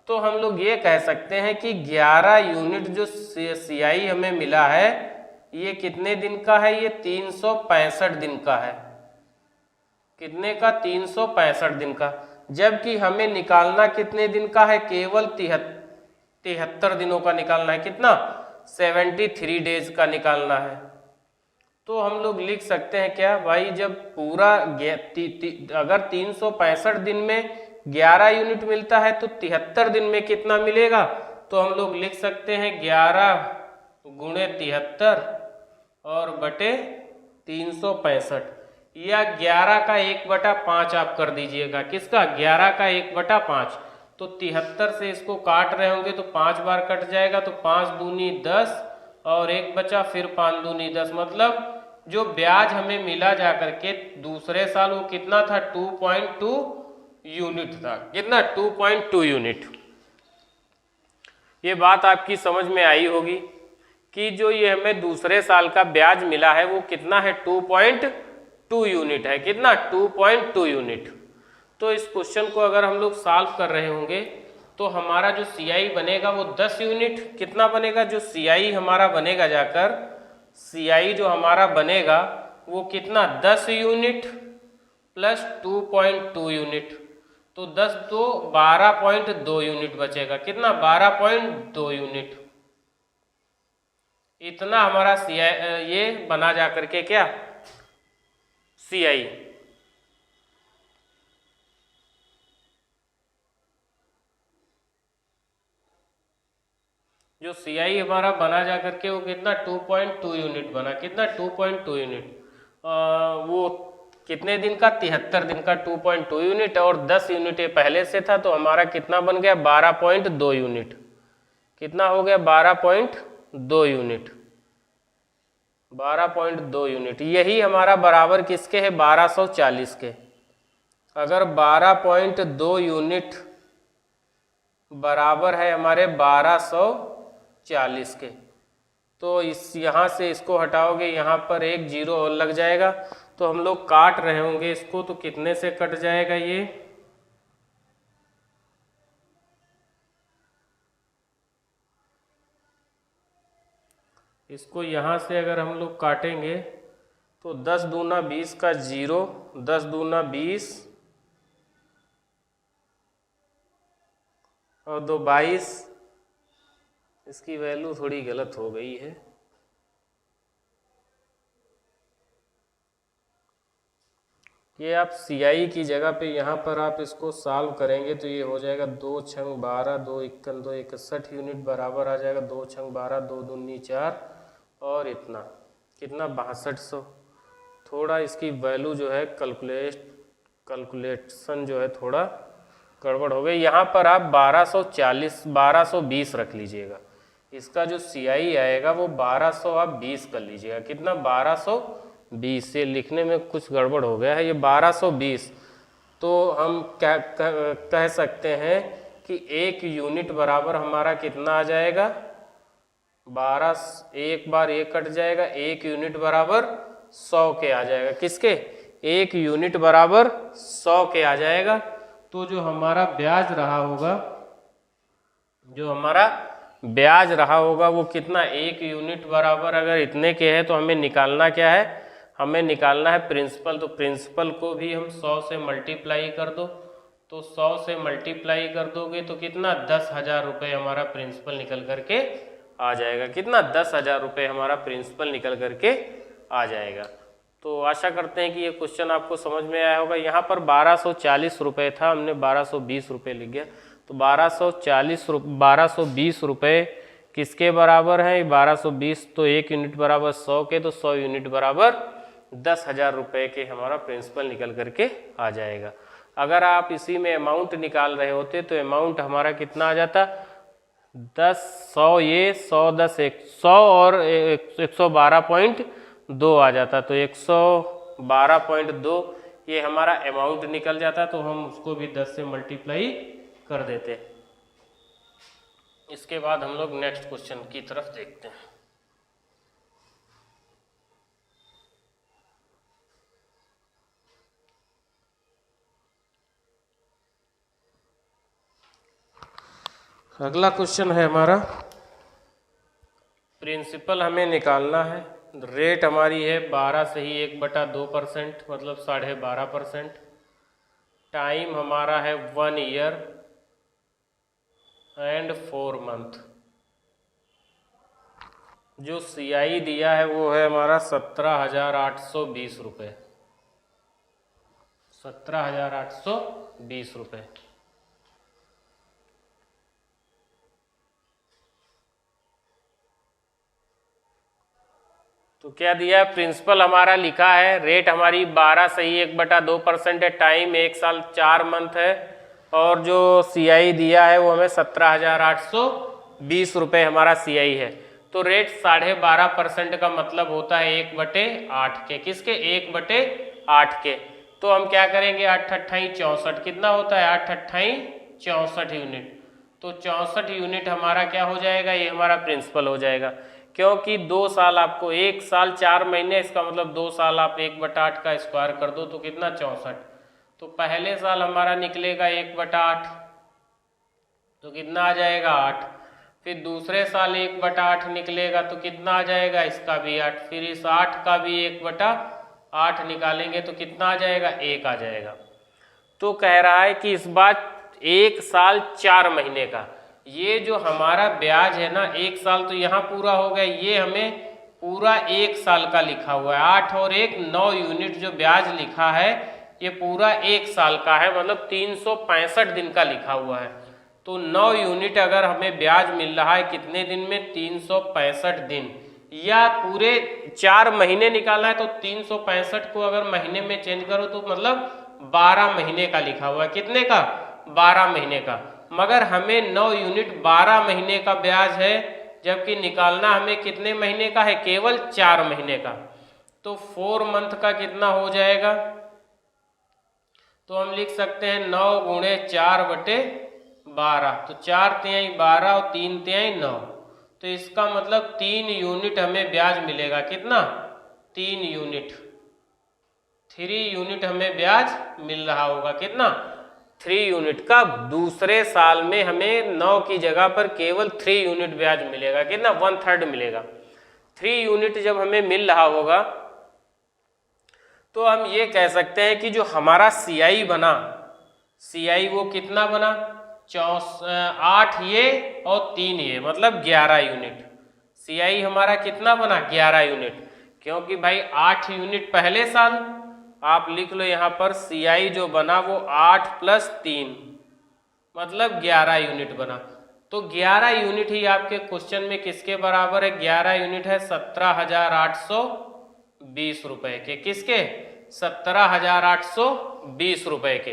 तो हम लोग ये कह सकते हैं कि 11 यूनिट जो CI हमें मिला है ये कितने दिन का है? ये 365 दिन का है। कितने का? 365 दिन का। जबकि हमें निकालना कितने दिन का है? केवल 73 दिनों का निकालना है। कितना? 73 डेज का निकालना है। तो हम लोग लिख सकते हैं क्या भाई, जब पूरा अगर 365 दिन में 11 यूनिट मिलता है तो 73 दिन में कितना मिलेगा? तो हम लोग लिख सकते हैं 11 गुणे 73 और बटे 365, या 11 का 1/5 आप कर दीजिएगा। किसका? 11 का 1/5। तो 73 से इसको काट रहे होंगे तो 5 बार कट जाएगा, तो 5 दूनी 10 और 1 बचा, फिर 5 दूनी 10। मतलब जो ब्याज हमें मिला जाकर के दूसरे साल वो कितना था? 2.2 यूनिट था। कितना? 2.2 यूनिट। ये बात आपकी समझ में आई होगी कि जो ये हमें दूसरे साल का ब्याज मिला है वो कितना है? 2.2 यूनिट है। कितना? 2.2 यूनिट। तो इस क्वेश्चन को अगर हम लोग सॉल्व कर रहे होंगे तो हमारा जो CI बनेगा वो 10 यूनिट। कितना बनेगा? जो CI हमारा बनेगा जाकर, CI जो हमारा बनेगा वो कितना? 10 यूनिट प्लस 2.2 यूनिट। तो 10 तो 12.2 यूनिट बचेगा। कितना? 12.2 यूनिट। इतना हमारा CI ये बना जाकर के क्या? CI। जो CI हमारा बना जा करके वो कितना? 2.2 यूनिट बना। कितना? 2.2 यूनिट। वो कितने दिन का? 73 दिन का 2.2 यूनिट, और 10 यूनिट ये पहले से था तो हमारा कितना बन गया? 12.2 यूनिट। कितना हो गया? 12.2 यूनिट। 12.2 यूनिट। यही हमारा बराबर किसके है? 1240 के। अगर 12.2 यूनिट बराबर है हमारे 1240 के, तो इस यहाँ से इसको हटाओगे, यहाँ पर एक जीरो और लग जाएगा, तो हम लोग काट रहे होंगे इसको, तो कितने से कट जाएगा ये? इसको यहाँ से अगर हम लोग काटेंगे तो 10 दूना 20 का 0, 10 दूना 20 और 2 22। इसकी वैल्यू थोड़ी गलत हो गई है। ये आप CI की जगह पे यहाँ पर आप इसको सॉल्व करेंगे तो ये हो जाएगा 2 छंग 12, 2 इक्कन 2 61 यूनिट बराबर आ जाएगा 2 छंग 12, 2 दूनी 4 और इतना कितना 6200। थोड़ा इसकी वैल्यू जो है कैलकुलेशन जो है थोड़ा गड़बड़ हो गई। यहाँ पर आप 1220 रख लीजिएगा। इसका जो CI आएगा वो 1220 कर लीजिएगा। कितना? 1220। से लिखने में कुछ गड़बड़ हो गया है, ये 1220। तो हम क्या कह सकते हैं कि 1 यूनिट बराबर हमारा कितना आ जाएगा? 12, एक बार 1 कट जाएगा, 1 यूनिट बराबर 100 के आ जाएगा। किसके? 1 यूनिट बराबर 100 के आ जाएगा। तो जो हमारा ब्याज रहा होगा, वो कितना? 1 यूनिट बराबर अगर इतने के है तो हमें निकालना क्या है? हमें निकालना है प्रिंसिपल। तो प्रिंसिपल को भी हम 100 से मल्टीप्लाई कर दो, तो 100 से मल्टीप्लाई कर दोगे तो कितना? 10,000 रुपये हमारा प्रिंसिपल निकल करके आ जाएगा। कितना? 10,000 रुपये हमारा प्रिंसिपल निकल करके आ जाएगा। तो आशा करते हैं कि ये क्वेश्चन आपको समझ में आया होगा। यहाँ पर 1240 रुपये था, हमने 1220 रुपये लिख गया। तो 1220 रुपये किसके बराबर है? 1220 तो 1 यूनिट बराबर 100 के, तो 100 यूनिट बराबर 10,000 रुपये के हमारा प्रिंसिपल निकल करके आ जाएगा। अगर आप इसी में अमाउंट निकाल रहे होते तो अमाउंट हमारा कितना आ जाता? 10 100 ये 100 10 100 और 112.2 आ जाता। तो 112.2 ये हमारा अमाउंट निकल जाता, तो हम उसको भी 10 से मल्टीप्लाई कर देते। इसके बाद हम लोग नेक्स्ट क्वेश्चन की तरफ देखते हैं। अगला क्वेश्चन है हमारा, प्रिंसिपल हमें निकालना है। रेट हमारी है 12 से ही 1/2%, मतलब 12.5%। टाइम हमारा है 1 ईयर एंड 4 मंथ। जो CI दिया है वो है हमारा 17,820 रुपये, 17,820 रुपये। तो क्या दिया है? प्रिंसिपल हमारा लिखा है, रेट हमारी 12 से ही 1/2% है, टाइम 1 साल 4 मंथ है, और जो CI दिया है वो हमें 17,820 रुपये हमारा CI है। तो रेट 12.5% का मतलब होता है 1/8 के। किसके? 1/8 के। तो हम क्या करेंगे? 8 8 64, कितना होता है? 8 8 64 यूनिट। तो 64 यूनिट हमारा क्या हो जाएगा? ये हमारा प्रिंसिपल हो जाएगा, क्योंकि 2 साल आपको 1 साल 4 महीने, इसका मतलब 2 साल आप 1/8 का स्क्वायर कर दो तो कितना? 64। तो पहले साल हमारा निकलेगा 1/8, तो कितना आ जाएगा? 8। फिर दूसरे साल 1/8 निकलेगा तो कितना आ जाएगा? इसका भी 8। फिर इस 8 का भी 1/8 निकालेंगे तो कितना आ जाएगा? 1 आ जाएगा। तो कह रहा है कि इस बार 1 साल 4 महीने का ये जो हमारा ब्याज है ना, 1 साल तो यहाँ पूरा हो गया, ये हमें पूरा 1 साल का लिखा हुआ है। 8 और 1 9 यूनिट जो ब्याज लिखा है ये पूरा 1 साल का है, मतलब 365 दिन का लिखा हुआ है। तो 9 यूनिट अगर हमें ब्याज मिल रहा है कितने दिन में? 365 दिन। या पूरे 4 महीने निकालना है तो 365 को अगर महीने में चेंज करो तो मतलब 12 महीने का लिखा हुआ है। कितने का? 12 महीने का। मगर हमें 9 यूनिट 12 महीने का ब्याज है, जबकि निकालना हमें कितने महीने का है? केवल 4 महीने का। तो 4 मंथ का कितना हो जाएगा? तो हम लिख सकते हैं 9 गुणे 4/12। तो 4 तिहाई 12 और 3 तिहाई 9। तो इसका मतलब 3 यूनिट हमें ब्याज मिलेगा। कितना? 3 यूनिट, 3 यूनिट हमें ब्याज मिल रहा होगा। कितना? 3 यूनिट का। दूसरे साल में हमें 9 की जगह पर केवल 3 यूनिट ब्याज मिलेगा। कितना? 1/3 मिलेगा। 3 यूनिट जब हमें मिल रहा होगा तो हम ये कह सकते हैं कि जो हमारा CI बना, CI वो कितना बना? 8 ये और 3 ये, मतलब 11 यूनिट। CI हमारा कितना बना? 11 यूनिट, क्योंकि भाई 8 यूनिट पहले साल, आप लिख लो यहाँ पर CI जो बना वो 8 + 3 मतलब 11 यूनिट बना। तो 11 यूनिट ही आपके क्वेश्चन में किसके बराबर है? 11 यूनिट है 17,820 रुपए के। किसके? 17,820 रुपए के।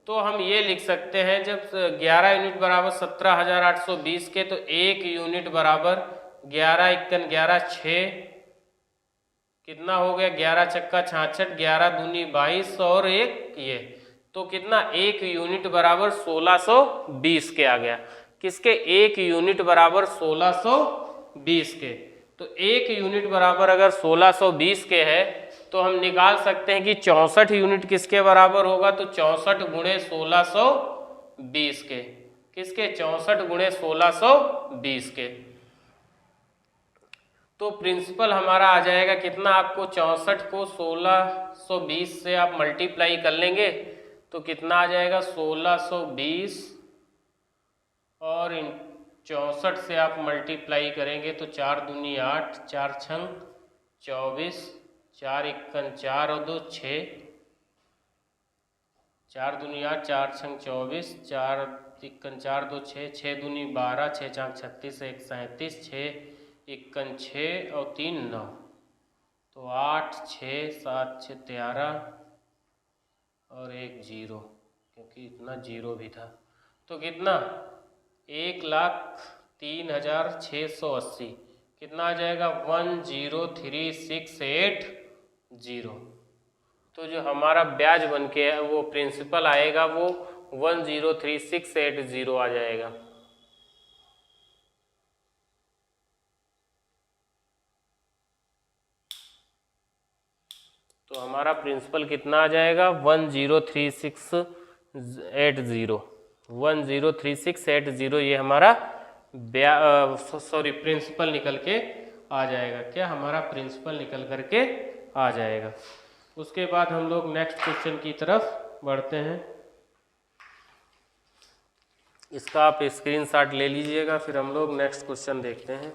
तो हम ये लिख सकते हैं जब 11 यूनिट बराबर 17,820 के, तो 1 यूनिट बराबर 11 × 1 = 11 6, कितना हो गया? 11 छक्का 66, 11 दूनी 22 और 1 ये, तो कितना? 1 यूनिट बराबर 1620 के आ गया। किसके? 1 यूनिट बराबर 1620 के। तो 1 यूनिट बराबर अगर 1620 के है तो हम निकाल सकते हैं कि 64 यूनिट किसके बराबर होगा? तो 64 गुणे 1620 के। किसके? 64 गुणे 1620 के। तो प्रिंसिपल हमारा आ जाएगा कितना? आपको 64 को 1620 से आप मल्टीप्लाई कर लेंगे तो कितना आ जाएगा? 1620 और 64 से आप मल्टीप्लाई करेंगे तो 4 दूनी 8, 4 छंग 24, 4 इक्कन 4 और 2 6, 4 दूनी 8, 4 छंग 24, 4 इक्कन 4 2 6, 6 दूनी 12, 6 चाक 36, 1 37, 6 इक्कन 6 और 3 9, तो 8 6 7 6 13 और 1 0, क्योंकि इतना जीरो भी था। तो कितना 1,03,680 कितना आ जाएगा 103,680। तो जो हमारा ब्याज बन के है वो प्रिंसिपल आएगा वो 103,680 आ जाएगा। तो हमारा प्रिंसिपल कितना आ जाएगा 103,680, 103,680 ये हमारा प्रिंसिपल निकल के आ जाएगा। क्या हमारा प्रिंसिपल निकल करके आ जाएगा। उसके बाद हम लोग नेक्स्ट क्वेश्चन की तरफ बढ़ते हैं। इसका आप स्क्रीनशॉट ले लीजिएगा, फिर हम लोग नेक्स्ट क्वेश्चन देखते हैं।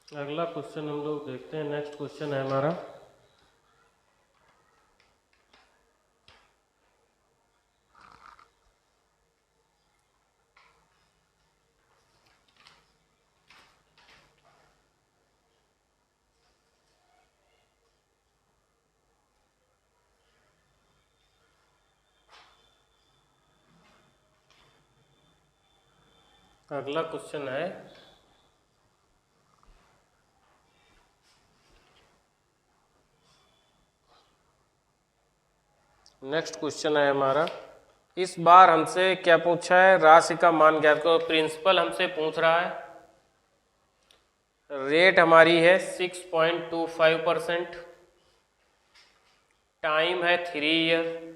अगला क्वेश्चन हम लोग देखते हैं। नेक्स्ट क्वेश्चन है हमारा नेक्स्ट क्वेश्चन है हमारा। इस बार हमसे क्या पूछा है, राशि का मान ज्ञात करो। प्रिंसिपल हमसे पूछ रहा है, रेट हमारी है 6.25%, टाइम है 3 ईयर,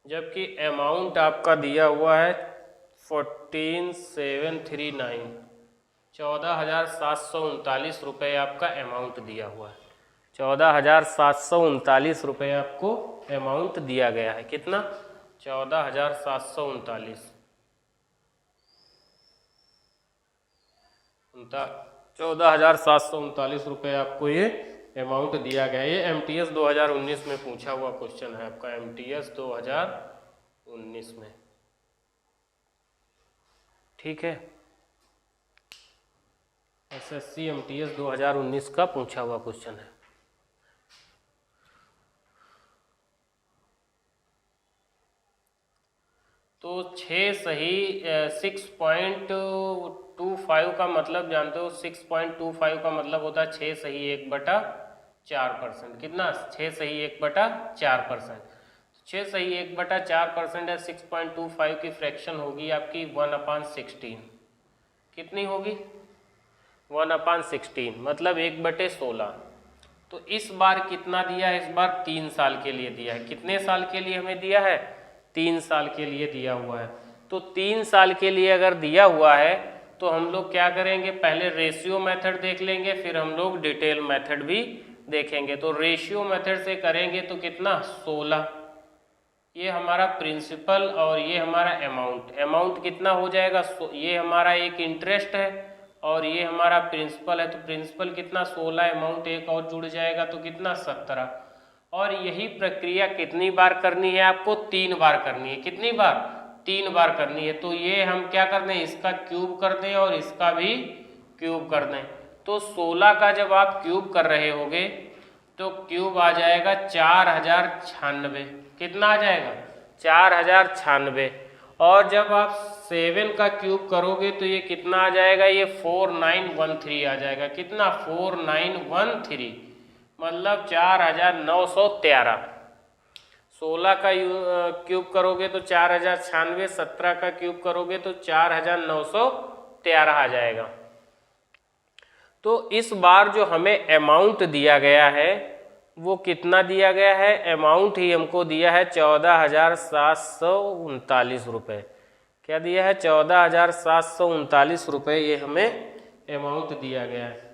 जबकि अमाउंट आपका दिया हुआ है 14,739, 14,739 रुपये आपका अमाउंट दिया हुआ है। 14,739 रुपये आपको अमाउंट दिया गया है। कितना 14,739, 14,739 रुपये आपको ये अमाउंट दिया गया है। ये MTS 2019 में पूछा हुआ क्वेश्चन है आपका, MTS 2019 में। ठीक है, SSC MTS 2019 का पूछा हुआ क्वेश्चन है। तो 6 सही 6.25 का मतलब जानते हो, 6.25 का मतलब होता है 6 सही 1/4%। कितना 6 सही 1/4%। 6 सही 1/4% है। 6.25 की फ्रैक्शन होगी आपकी 1/16। कितनी होगी 1/16, मतलब 1/16। तो इस बार कितना दिया है, इस बार 3 साल के लिए दिया है। कितने साल के लिए हमें दिया है, 3 साल के लिए दिया हुआ है। तो 3 साल के लिए अगर दिया हुआ है तो हम लोग क्या करेंगे, पहले रेशियो मेथड देख लेंगे, फिर हम लोग डिटेल मेथड भी देखेंगे। तो रेशियो मेथड से करेंगे तो कितना 16, ये हमारा प्रिंसिपल और ये हमारा अमाउंट। अमाउंट कितना हो जाएगा, ये हमारा एक इंटरेस्ट है और ये हमारा प्रिंसिपल है, तो प्रिंसिपल कितना 16, अमाउंट एक और जुड़ जाएगा तो कितना 17। और यही प्रक्रिया कितनी बार करनी है आपको, 3 बार करनी है। कितनी बार, 3 बार करनी है। तो ये हम क्या कर दें, इसका क्यूब कर दें और इसका भी क्यूब कर दें। तो 16 का जब आप क्यूब कर रहे होगे तो क्यूब आ जाएगा 4096। कितना आ जाएगा, 4096। और जब आप 7 का क्यूब करोगे तो ये कितना आ जाएगा, ये 4913 आ जाएगा। कितना, 4913, मतलब 4913। 16 का क्यूब करोगे तो 4096, 17 का क्यूब करोगे तो 4913 आ जाएगा। तो इस बार जो हमें अमाउंट दिया गया है वो कितना दिया गया है, अमाउंट ही हमको दिया है 14,739 रुपये। क्या दिया है, 14,739 रुपये ये हमें अमाउंट दिया गया है।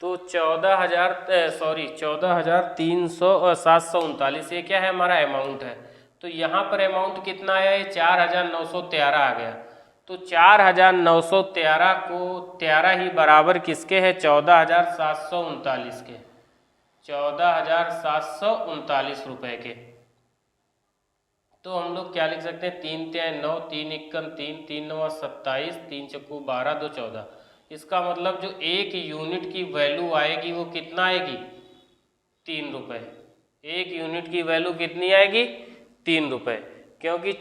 तो 14,739 ये क्या है, हमारा अमाउंट है। तो यहाँ पर अमाउंट कितना आया, ये 4913 आ गया। तो 4913 को 13 ही बराबर किसके है, 14,739 के, 14,739 रुपये के। तो हम लोग क्या लिख सकते हैं, 3 तिहाई 9, 3 इक्कन 3, 3 नवा 27, 3 चक्कू 12, 2 14। इसका मतलब जो एक यूनिट की वैल्यू आएगी वो कितना आएगी, 3 रुपये। एक यूनिट की वैल्यू कितनी आएगी, 3 रुपये। क्योंकि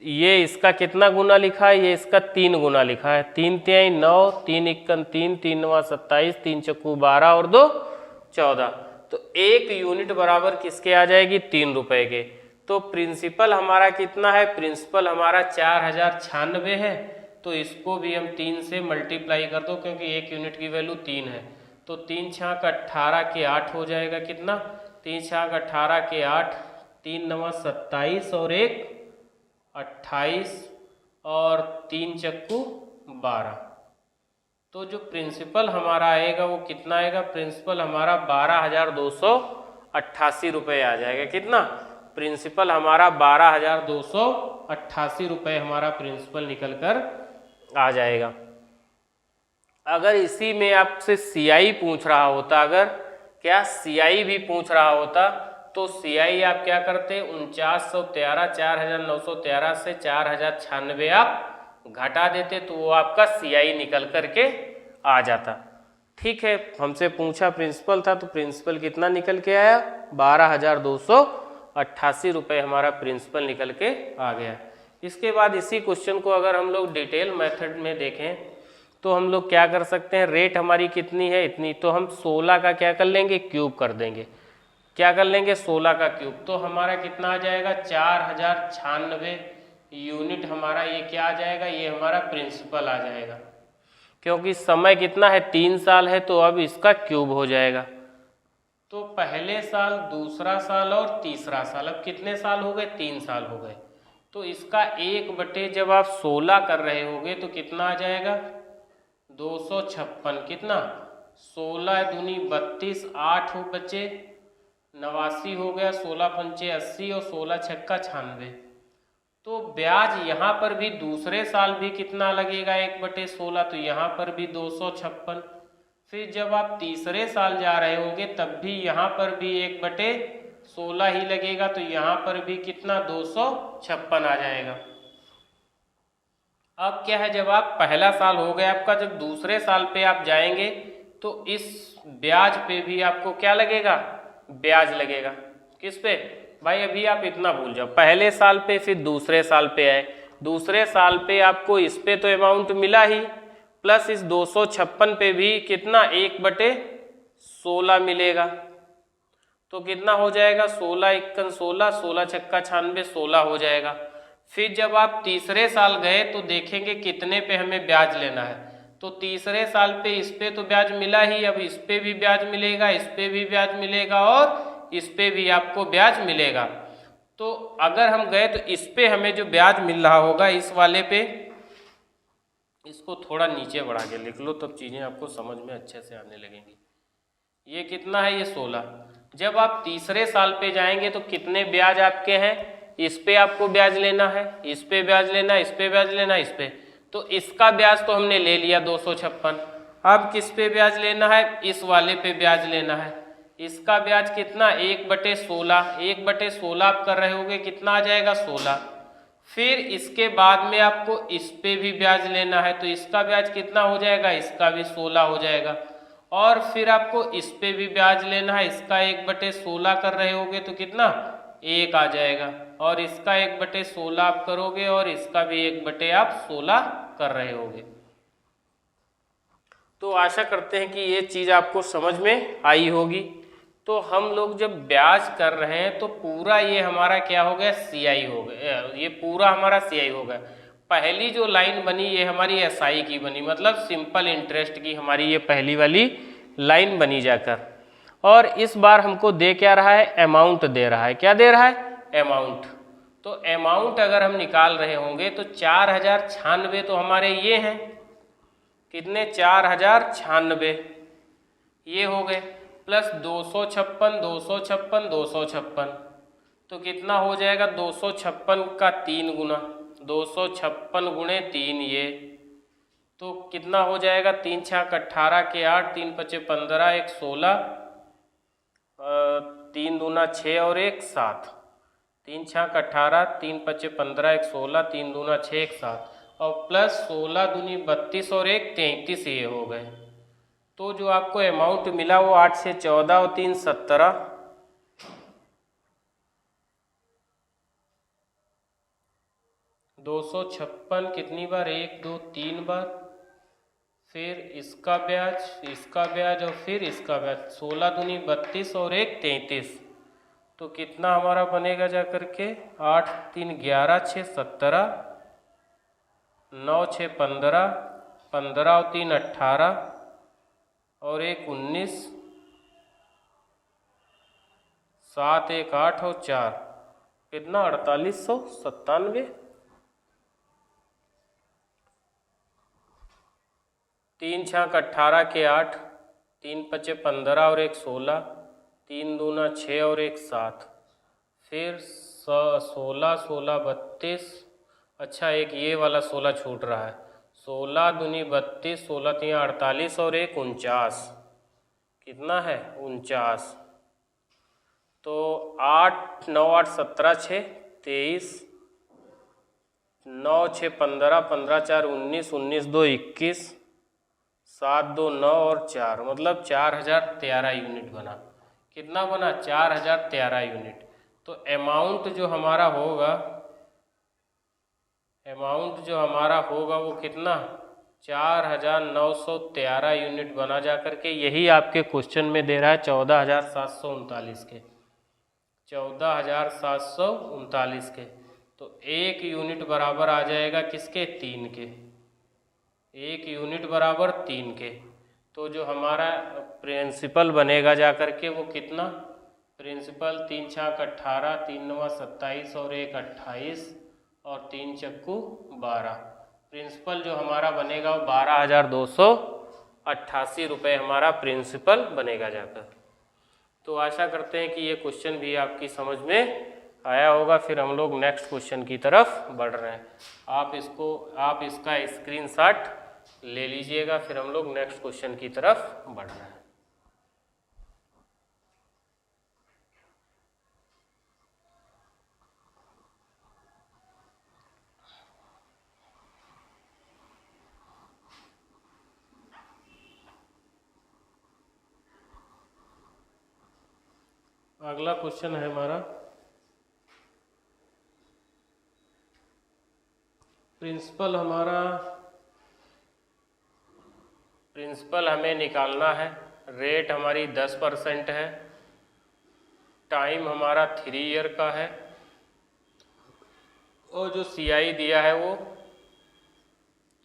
ये इसका कितना गुना लिखा है, ये इसका 3 गुना लिखा है। 3 तिहाई 9, 3 इक्कन 3, 3 नवा 27, 3 चक्कू 12 और 2 14। तो एक यूनिट बराबर किसके आ जाएगी, 3 रुपये के। तो प्रिंसिपल हमारा कितना है, प्रिंसिपल हमारा 4096 है। तो इसको भी हम 3 से मल्टीप्लाई कर दो क्योंकि एक यूनिट की वैल्यू 3 है। तो 3 छाक 18 के 8 हो जाएगा। कितना, 3 छाक 18 के 8, 3 नवा 27 और 1 28 और 3 चक्कू 12। तो जो प्रिंसिपल हमारा आएगा वो कितना आएगा, प्रिंसिपल हमारा 12,288 रुपये आ जाएगा। कितना, प्रिंसिपल हमारा 12,288 रुपये हमारा प्रिंसिपल निकल कर आ जाएगा। अगर इसी में आपसे सीआई पूछ रहा होता, अगर क्या सीआई भी पूछ रहा होता तो सीआई आप क्या करते, 4913, 4913 से 4096 आप घटा देते तो वो आपका सीआई निकल करके आ जाता। ठीक है, हमसे पूछा प्रिंसिपल था तो प्रिंसिपल कितना निकल के आया, 12,288 रुपये हमारा प्रिंसिपल निकल के आ गया। इसके बाद इसी क्वेश्चन को अगर हम लोग डिटेल मेथड में देखें तो हम लोग क्या कर सकते हैं, रेट हमारी कितनी है इतनी, तो हम 16 का क्या कर लेंगे, क्यूब कर देंगे। क्या कर लेंगे, 16 का क्यूब। तो हमारा कितना आ जाएगा, 4096 यूनिट हमारा ये क्या आ जाएगा, ये हमारा प्रिंसिपल आ जाएगा। क्योंकि समय कितना है, 3 साल है, तो अब इसका क्यूब हो जाएगा। तो पहले साल, दूसरा साल और तीसरा साल, अब कितने साल हो गए, 3 साल हो गए। तो इसका 1/, जब आप 16 कर रहे होगे तो कितना आ जाएगा, 256। कितना, 16 दूनी 32, 8 हो बचे 89 हो गया, 16 पंचे 80 और 16 छक्का 96। तो ब्याज यहाँ पर भी दूसरे साल भी कितना लगेगा, 1/16, तो यहाँ पर भी 256। फिर जब आप तीसरे साल जा रहे होंगे तब भी यहाँ पर भी 1/16 ही लगेगा, तो यहाँ पर भी कितना, 256 आ जाएगा। अब क्या है, जब आप पहला साल हो गया आपका, जब दूसरे साल पे आप जाएंगे तो इस ब्याज पे भी आपको क्या लगेगा, ब्याज लगेगा। किस पे भाई, अभी आप इतना भूल जाओ, पहले साल पे फिर दूसरे साल पे आए, दूसरे साल पे आपको इस पे तो अमाउंट मिला ही, प्लस इस 256 पे भी कितना, 1/16 मिलेगा। तो कितना हो जाएगा, 16 इक्कन 16, 16 छक्का 96, 16 हो जाएगा। फिर जब आप तीसरे साल गए तो देखेंगे कितने पे हमें ब्याज लेना है। तो तीसरे साल पे इस पे तो ब्याज मिला ही, अब इस पे भी ब्याज मिलेगा, इस पे भी ब्याज मिलेगा और इस पे भी आपको ब्याज मिलेगा। तो अगर हम गए तो इस पे हमें जो ब्याज मिल रहा होगा, इस वाले पे, इस इसको थोड़ा नीचे बढ़ा के लिख लो, तब चीज़ें आपको समझ में अच्छे से आने लगेंगी। ये कितना है, ये 16। जब आप तीसरे साल पे जाएंगे तो कितने ब्याज आपके हैं, इस पे आपको ब्याज लेना है, इस पे ब्याज लेना है, इस पे ब्याज लेना है, इस पे। तो इसका ब्याज तो हमने ले लिया 256। अब किस पे ब्याज लेना है, इस वाले पे ब्याज लेना है। इसका ब्याज कितना, 1/16। 1/16 आप कर रहे होगे, कितना आ जाएगा, 16। फिर इसके बाद में आपको इस पे भी ब्याज लेना है, तो इसका ब्याज कितना हो जाएगा, इसका भी 16 हो जाएगा। और फिर आपको इस पे भी ब्याज लेना है, इसका 1/16 कर रहे होगे तो कितना, 1 आ जाएगा। और इसका 1/16 आप करोगे और इसका भी 1/16 कर रहे होगे। तो आशा करते हैं कि ये चीज़ आपको समझ में आई होगी। तो हम लोग जब ब्याज कर रहे हैं तो पूरा ये हमारा क्या हो गया, सीआई हो गया, ये पूरा हमारा सीआई हो गया। पहली जो लाइन बनी ये हमारी एसआई की बनी, मतलब सिंपल इंटरेस्ट की हमारी ये पहली वाली लाइन बनी जाकर। और इस बार हमको दे क्या रहा है, अमाउंट दे रहा है। क्या दे रहा है, अमाउंट। तो अमाउंट अगर हम निकाल रहे होंगे तो 4096 तो हमारे ये हैं, कितने, 4096 ये हो गए, प्लस 256 256 256, तो कितना हो जाएगा, 256 का 3 गुना, 256 गुणे 3 ये, तो कितना हो जाएगा, 3 छक 18 के 8, 3 पचे 15, 1 16, 3 दूना 6 और 1 7, 3 छक 18, 3 पचे 15, 1 16, 3 दूना 6, 1 7, और प्लस 16 दूनी 32 और 1 33 ये हो गए। तो जो आपको अमाउंट मिला वो 8 से 14 और 3 17, 256 कितनी बार, 1 2 3 बार, फिर इसका ब्याज और फिर इसका ब्याज, 16 दूनी 32 और 1 33, तो कितना हमारा बनेगा जा करके, 8 3 11 6 17, 9 6 15, 15 और 3 18 और 1 19, 7 1 8 और 4, कितना, 4897। 3 छक 18 के 8, 3 पचे 15 और 1 16, 3 दूना 6 और 1 7, फिर 16 16 32, अच्छा एक ये वाला 16 छूट रहा है, 16 दूनी 32, 16 3 48 और 1 49, कितना है, 49। तो 8 9 8 17 6 23, 9 6 15, 15 4 19, 19 2 21, 7 2 9 और 4, मतलब 4013 यूनिट बना। कितना बना, 4013 यूनिट। तो अमाउंट जो हमारा होगा वो कितना, 4913 यूनिट बना जा करके। यही आपके क्वेश्चन में दे रहा है 14739 के, 14739 के। तो 1 यूनिट बराबर आ जाएगा किसके, 3 के, 1 यूनिट बराबर 3 के। तो जो हमारा प्रिंसिपल बनेगा जा करके वो कितना, प्रिंसिपल 3 छक 18, 3 9 27 और 1 28 और 3 चक्कू 12। प्रिंसिपल जो हमारा बनेगा वो 12,288 रुपये हमारा प्रिंसिपल बनेगा जाकर। तो आशा करते हैं कि ये क्वेश्चन भी आपकी समझ में आया होगा। फिर हम लोग नेक्स्ट क्वेश्चन की तरफ बढ़ रहे हैं। आप इसका स्क्रीनशॉट ले लीजिएगा, फिर हम लोग नेक्स्ट क्वेश्चन की तरफ बढ़ रहे हैं। अगला क्वेश्चन है हमारा, प्रिंसिपल हमें निकालना है। रेट हमारी 10% है, टाइम हमारा 3 ईयर का है, और जो सीआई दिया है वो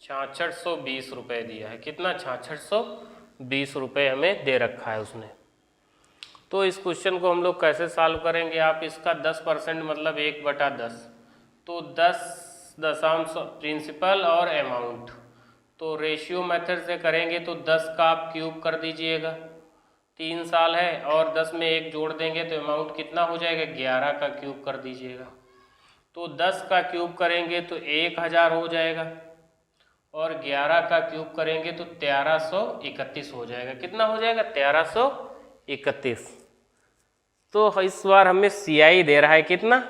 6620 रुपये दिया है। कितना, 6620 रुपये हमें दे रखा है उसने। तो इस क्वेश्चन को हम लोग कैसे सॉल्व करेंगे, आप इसका 10% मतलब 1/10, तो 10 दशांश प्रिंसिपल और अमाउंट, तो रेशियो मेथड से करेंगे तो 10 का आप क्यूब कर दीजिएगा, 3 साल है, और 10 में 1 जोड़ देंगे तो अमाउंट कितना हो जाएगा, 11 का क्यूब कर दीजिएगा। तो 10 का क्यूब करेंगे तो 1000 हो जाएगा, और 11 का क्यूब करेंगे तो 1331 हो जाएगा। कितना हो जाएगा, 1331। तो इस बार हमें CI दे रहा है कितना,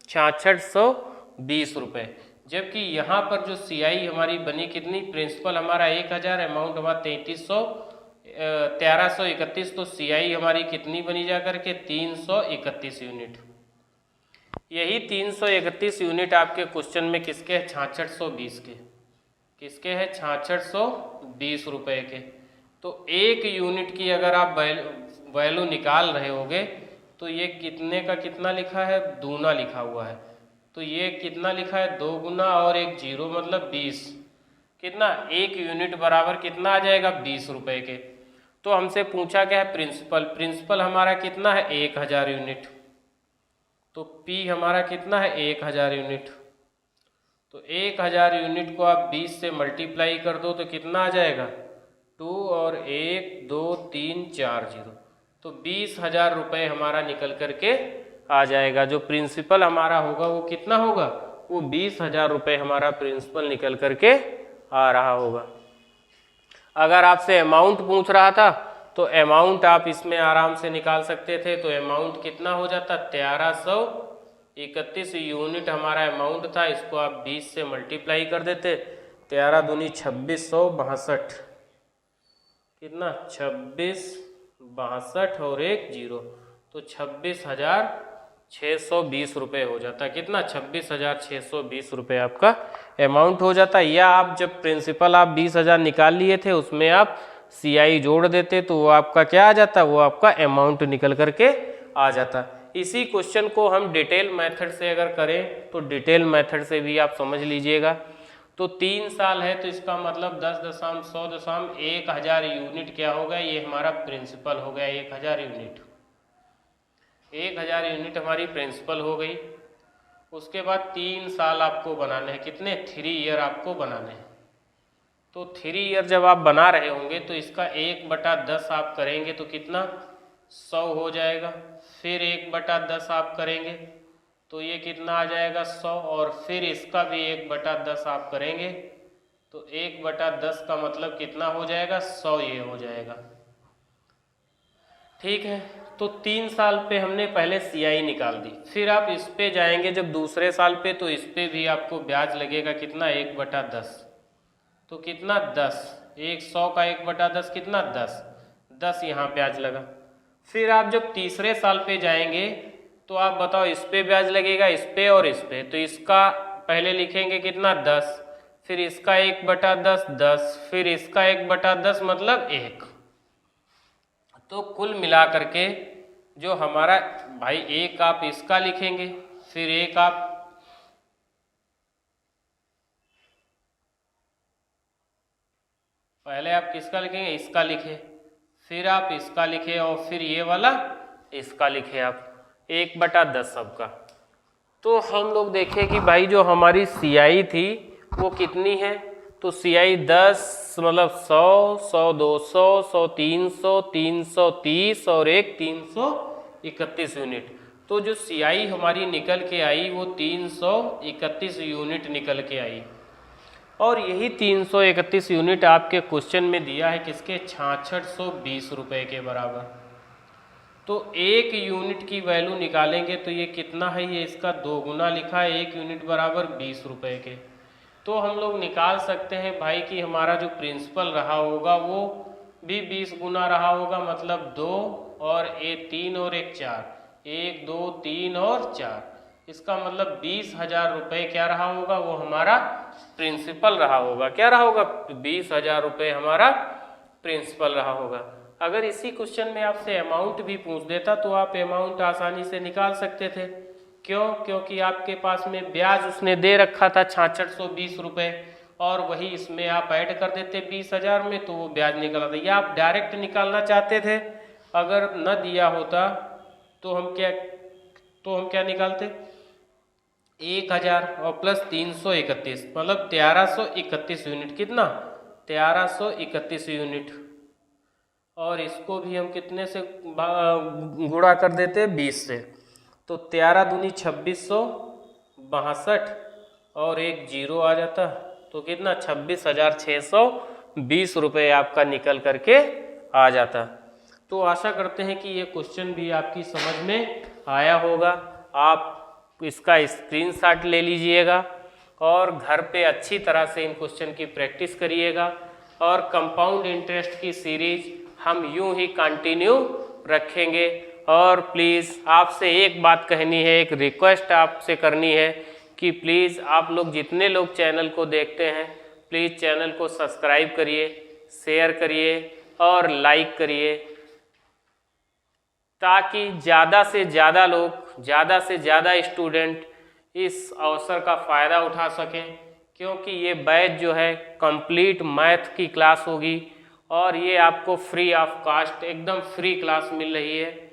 6620 रुपये, जबकि यहाँ पर जो CI हमारी बनी कितनी, प्रिंसिपल हमारा 1000, अमाउंट हमारा 1331, तो CI हमारी कितनी बनी जा करके 331 यूनिट। यही 331 यूनिट आपके क्वेश्चन में किसके है, 6620 के। किसके है, 6620 रुपये के। तो 1 यूनिट की अगर आप वैल्यू निकाल रहे होगे तो ये कितने का कितना लिखा है, दूना लिखा हुआ है। तो ये कितना लिखा है, 2 गुना और 1 जीरो मतलब 20। कितना, 1 यूनिट बराबर कितना आ जाएगा, 20 रुपये के। तो हमसे पूछा क्या है, प्रिंसिपल हमारा कितना है, 1000 यूनिट। तो P हमारा कितना है, 1000 यूनिट। तो 1000 यूनिट को आप 20 से मल्टीप्लाई कर दो तो कितना आ जाएगा, 2 और 1 2 3 4 0। तो 20,000 रुपये हमारा निकल करके आ जाएगा। जो प्रिंसिपल हमारा होगा वो कितना होगा, वो 20,000 रुपये हमारा प्रिंसिपल निकल करके आ रहा होगा। अगर आपसे अमाउंट पूछ रहा था तो अमाउंट आप इसमें आराम से निकाल सकते थे। तो अमाउंट कितना हो जाता, 1331 यूनिट हमारा अमाउंट था। इसको आप 20 से मल्टीप्लाई कर देते, 13 दूनी 2662, कितना 2662 और 1 जीरो, तो 26,620 रुपये हो जाता। कितना, 26,620 रुपये आपका अमाउंट हो जाता। या आप जब प्रिंसिपल आप 20,000 निकाल लिए थे उसमें आप CI जोड़ देते तो वो आपका क्या आ जाता, वो आपका अमाउंट निकल करके आ जाता। इसी क्वेश्चन को हम डिटेल मेथड से अगर करें तो डिटेल मेथड से भी आप समझ लीजिएगा। तो 3 साल है तो इसका मतलब 10,100,1000 यूनिट क्या होगा, ये हमारा प्रिंसिपल हो गया 1000 यूनिट। 1000 यूनिट हमारी प्रिंसिपल हो गई। उसके बाद 3 साल आपको बनाने हैं, कितने, 3 ईयर आपको बनाने हैं। तो 3 ईयर जब आप बना रहे होंगे तो इसका 1/10 आप करेंगे तो कितना, 100 हो जाएगा। फिर 1/10 आप करेंगे तो ये कितना आ जाएगा, 100, और फिर इसका भी 1/10 आप करेंगे तो 1/10 का मतलब कितना हो जाएगा, 100 ये हो जाएगा। ठीक है, तो 3 साल पे हमने पहले CI निकाल दी। फिर आप इस पे जाएंगे जब दूसरे साल पे, तो इस पे भी आपको ब्याज लगेगा कितना, 1/10, तो कितना 10, 100 का 1/10 कितना 10 यहाँ ब्याज लगा। फिर आप जब तीसरे साल पे जाएंगे तो आप बताओ इस पे ब्याज लगेगा, इस पे और इस पे, तो इसका पहले लिखेंगे कितना 10, फिर इसका 1/10 10, फिर इसका 1/10 मतलब 1। तो कुल मिला करके जो हमारा भाई, एक आप इसका लिखेंगे, फिर एक आप पहले आप किसका लिखेंगे, इसका लिखे, फिर आप इसका लिखे, और फिर ये वाला इसका लिखे आप 1/10 सबका। तो हम लोग देखें कि भाई जो हमारी CI थी वो कितनी है। तो CI 10 मतलब 100, 100 200, 100 300, 330 और 1 331 यूनिट। तो जो CI हमारी निकल के आई वो 331 यूनिट निकल के आई। और यही 331 यूनिट आपके क्वेश्चन में दिया है किसके, 6620 रुपये के बराबर। तो 1 यूनिट की वैल्यू निकालेंगे तो ये कितना है, ये इसका 2 गुना लिखा है, 1 यूनिट बराबर 20 रुपये के। तो हम लोग निकाल सकते हैं भाई कि हमारा जो प्रिंसिपल रहा होगा वो भी 20 गुना रहा होगा, मतलब 2 और 1 3 और 1 4, 1 2 3 और 4, इसका मतलब 20,000 रुपये क्या रहा होगा, वो हमारा प्रिंसिपल रहा होगा। क्या रहा होगा, 20,000 रुपये हमारा प्रिंसिपल रहा होगा। अगर इसी क्वेश्चन में आपसे अमाउंट भी पूछ देता तो आप अमाउंट आसानी से निकाल सकते थे। क्यों, क्योंकि आपके पास में ब्याज उसने दे रखा था 6620 रुपये, और वही इसमें आप ऐड कर देते 20,000 में तो वो ब्याज निकल आता। या आप डायरेक्ट निकालना चाहते थे, अगर न दिया होता तो हम क्या निकालते, 1000 और प्लस 331 मतलब 1331 यूनिट, कितना 1331 यूनिट, और इसको भी हम कितने से गुणा कर देते हैं 20 से, तो 13 दूनी 2662 और एक जीरो आ जाता, तो कितना 26,620 रुपये आपका निकल करके आ जाता। तो आशा करते हैं कि ये क्वेश्चन भी आपकी समझ में आया होगा। आप इसका स्क्रीनशॉट ले लीजिएगा और घर पे अच्छी तरह से इन क्वेश्चन की प्रैक्टिस करिएगा, और कंपाउंड इंटरेस्ट की सीरीज हम यूं ही कंटिन्यू रखेंगे। और प्लीज़ आपसे एक बात कहनी है, एक रिक्वेस्ट आपसे करनी है कि प्लीज़ आप लोग जितने लोग चैनल को देखते हैं, प्लीज़ चैनल को सब्सक्राइब करिए, शेयर करिए और लाइक करिए, ताकि ज़्यादा से ज़्यादा लोग, ज़्यादा से ज़्यादा स्टूडेंट इस अवसर का फ़ायदा उठा सकें। क्योंकि ये बैच जो है कंप्लीट मैथ की क्लास होगी और ये आपको फ्री ऑफ कॉस्ट, एकदम फ्री क्लास मिल रही है।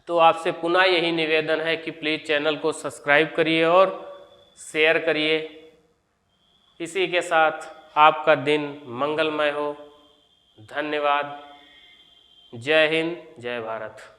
तो आपसे पुनः यही निवेदन है कि प्लीज़ चैनल को सब्सक्राइब करिए और शेयर करिए। इसी के साथ आपका दिन मंगलमय हो। धन्यवाद। जय हिंद, जय भारत।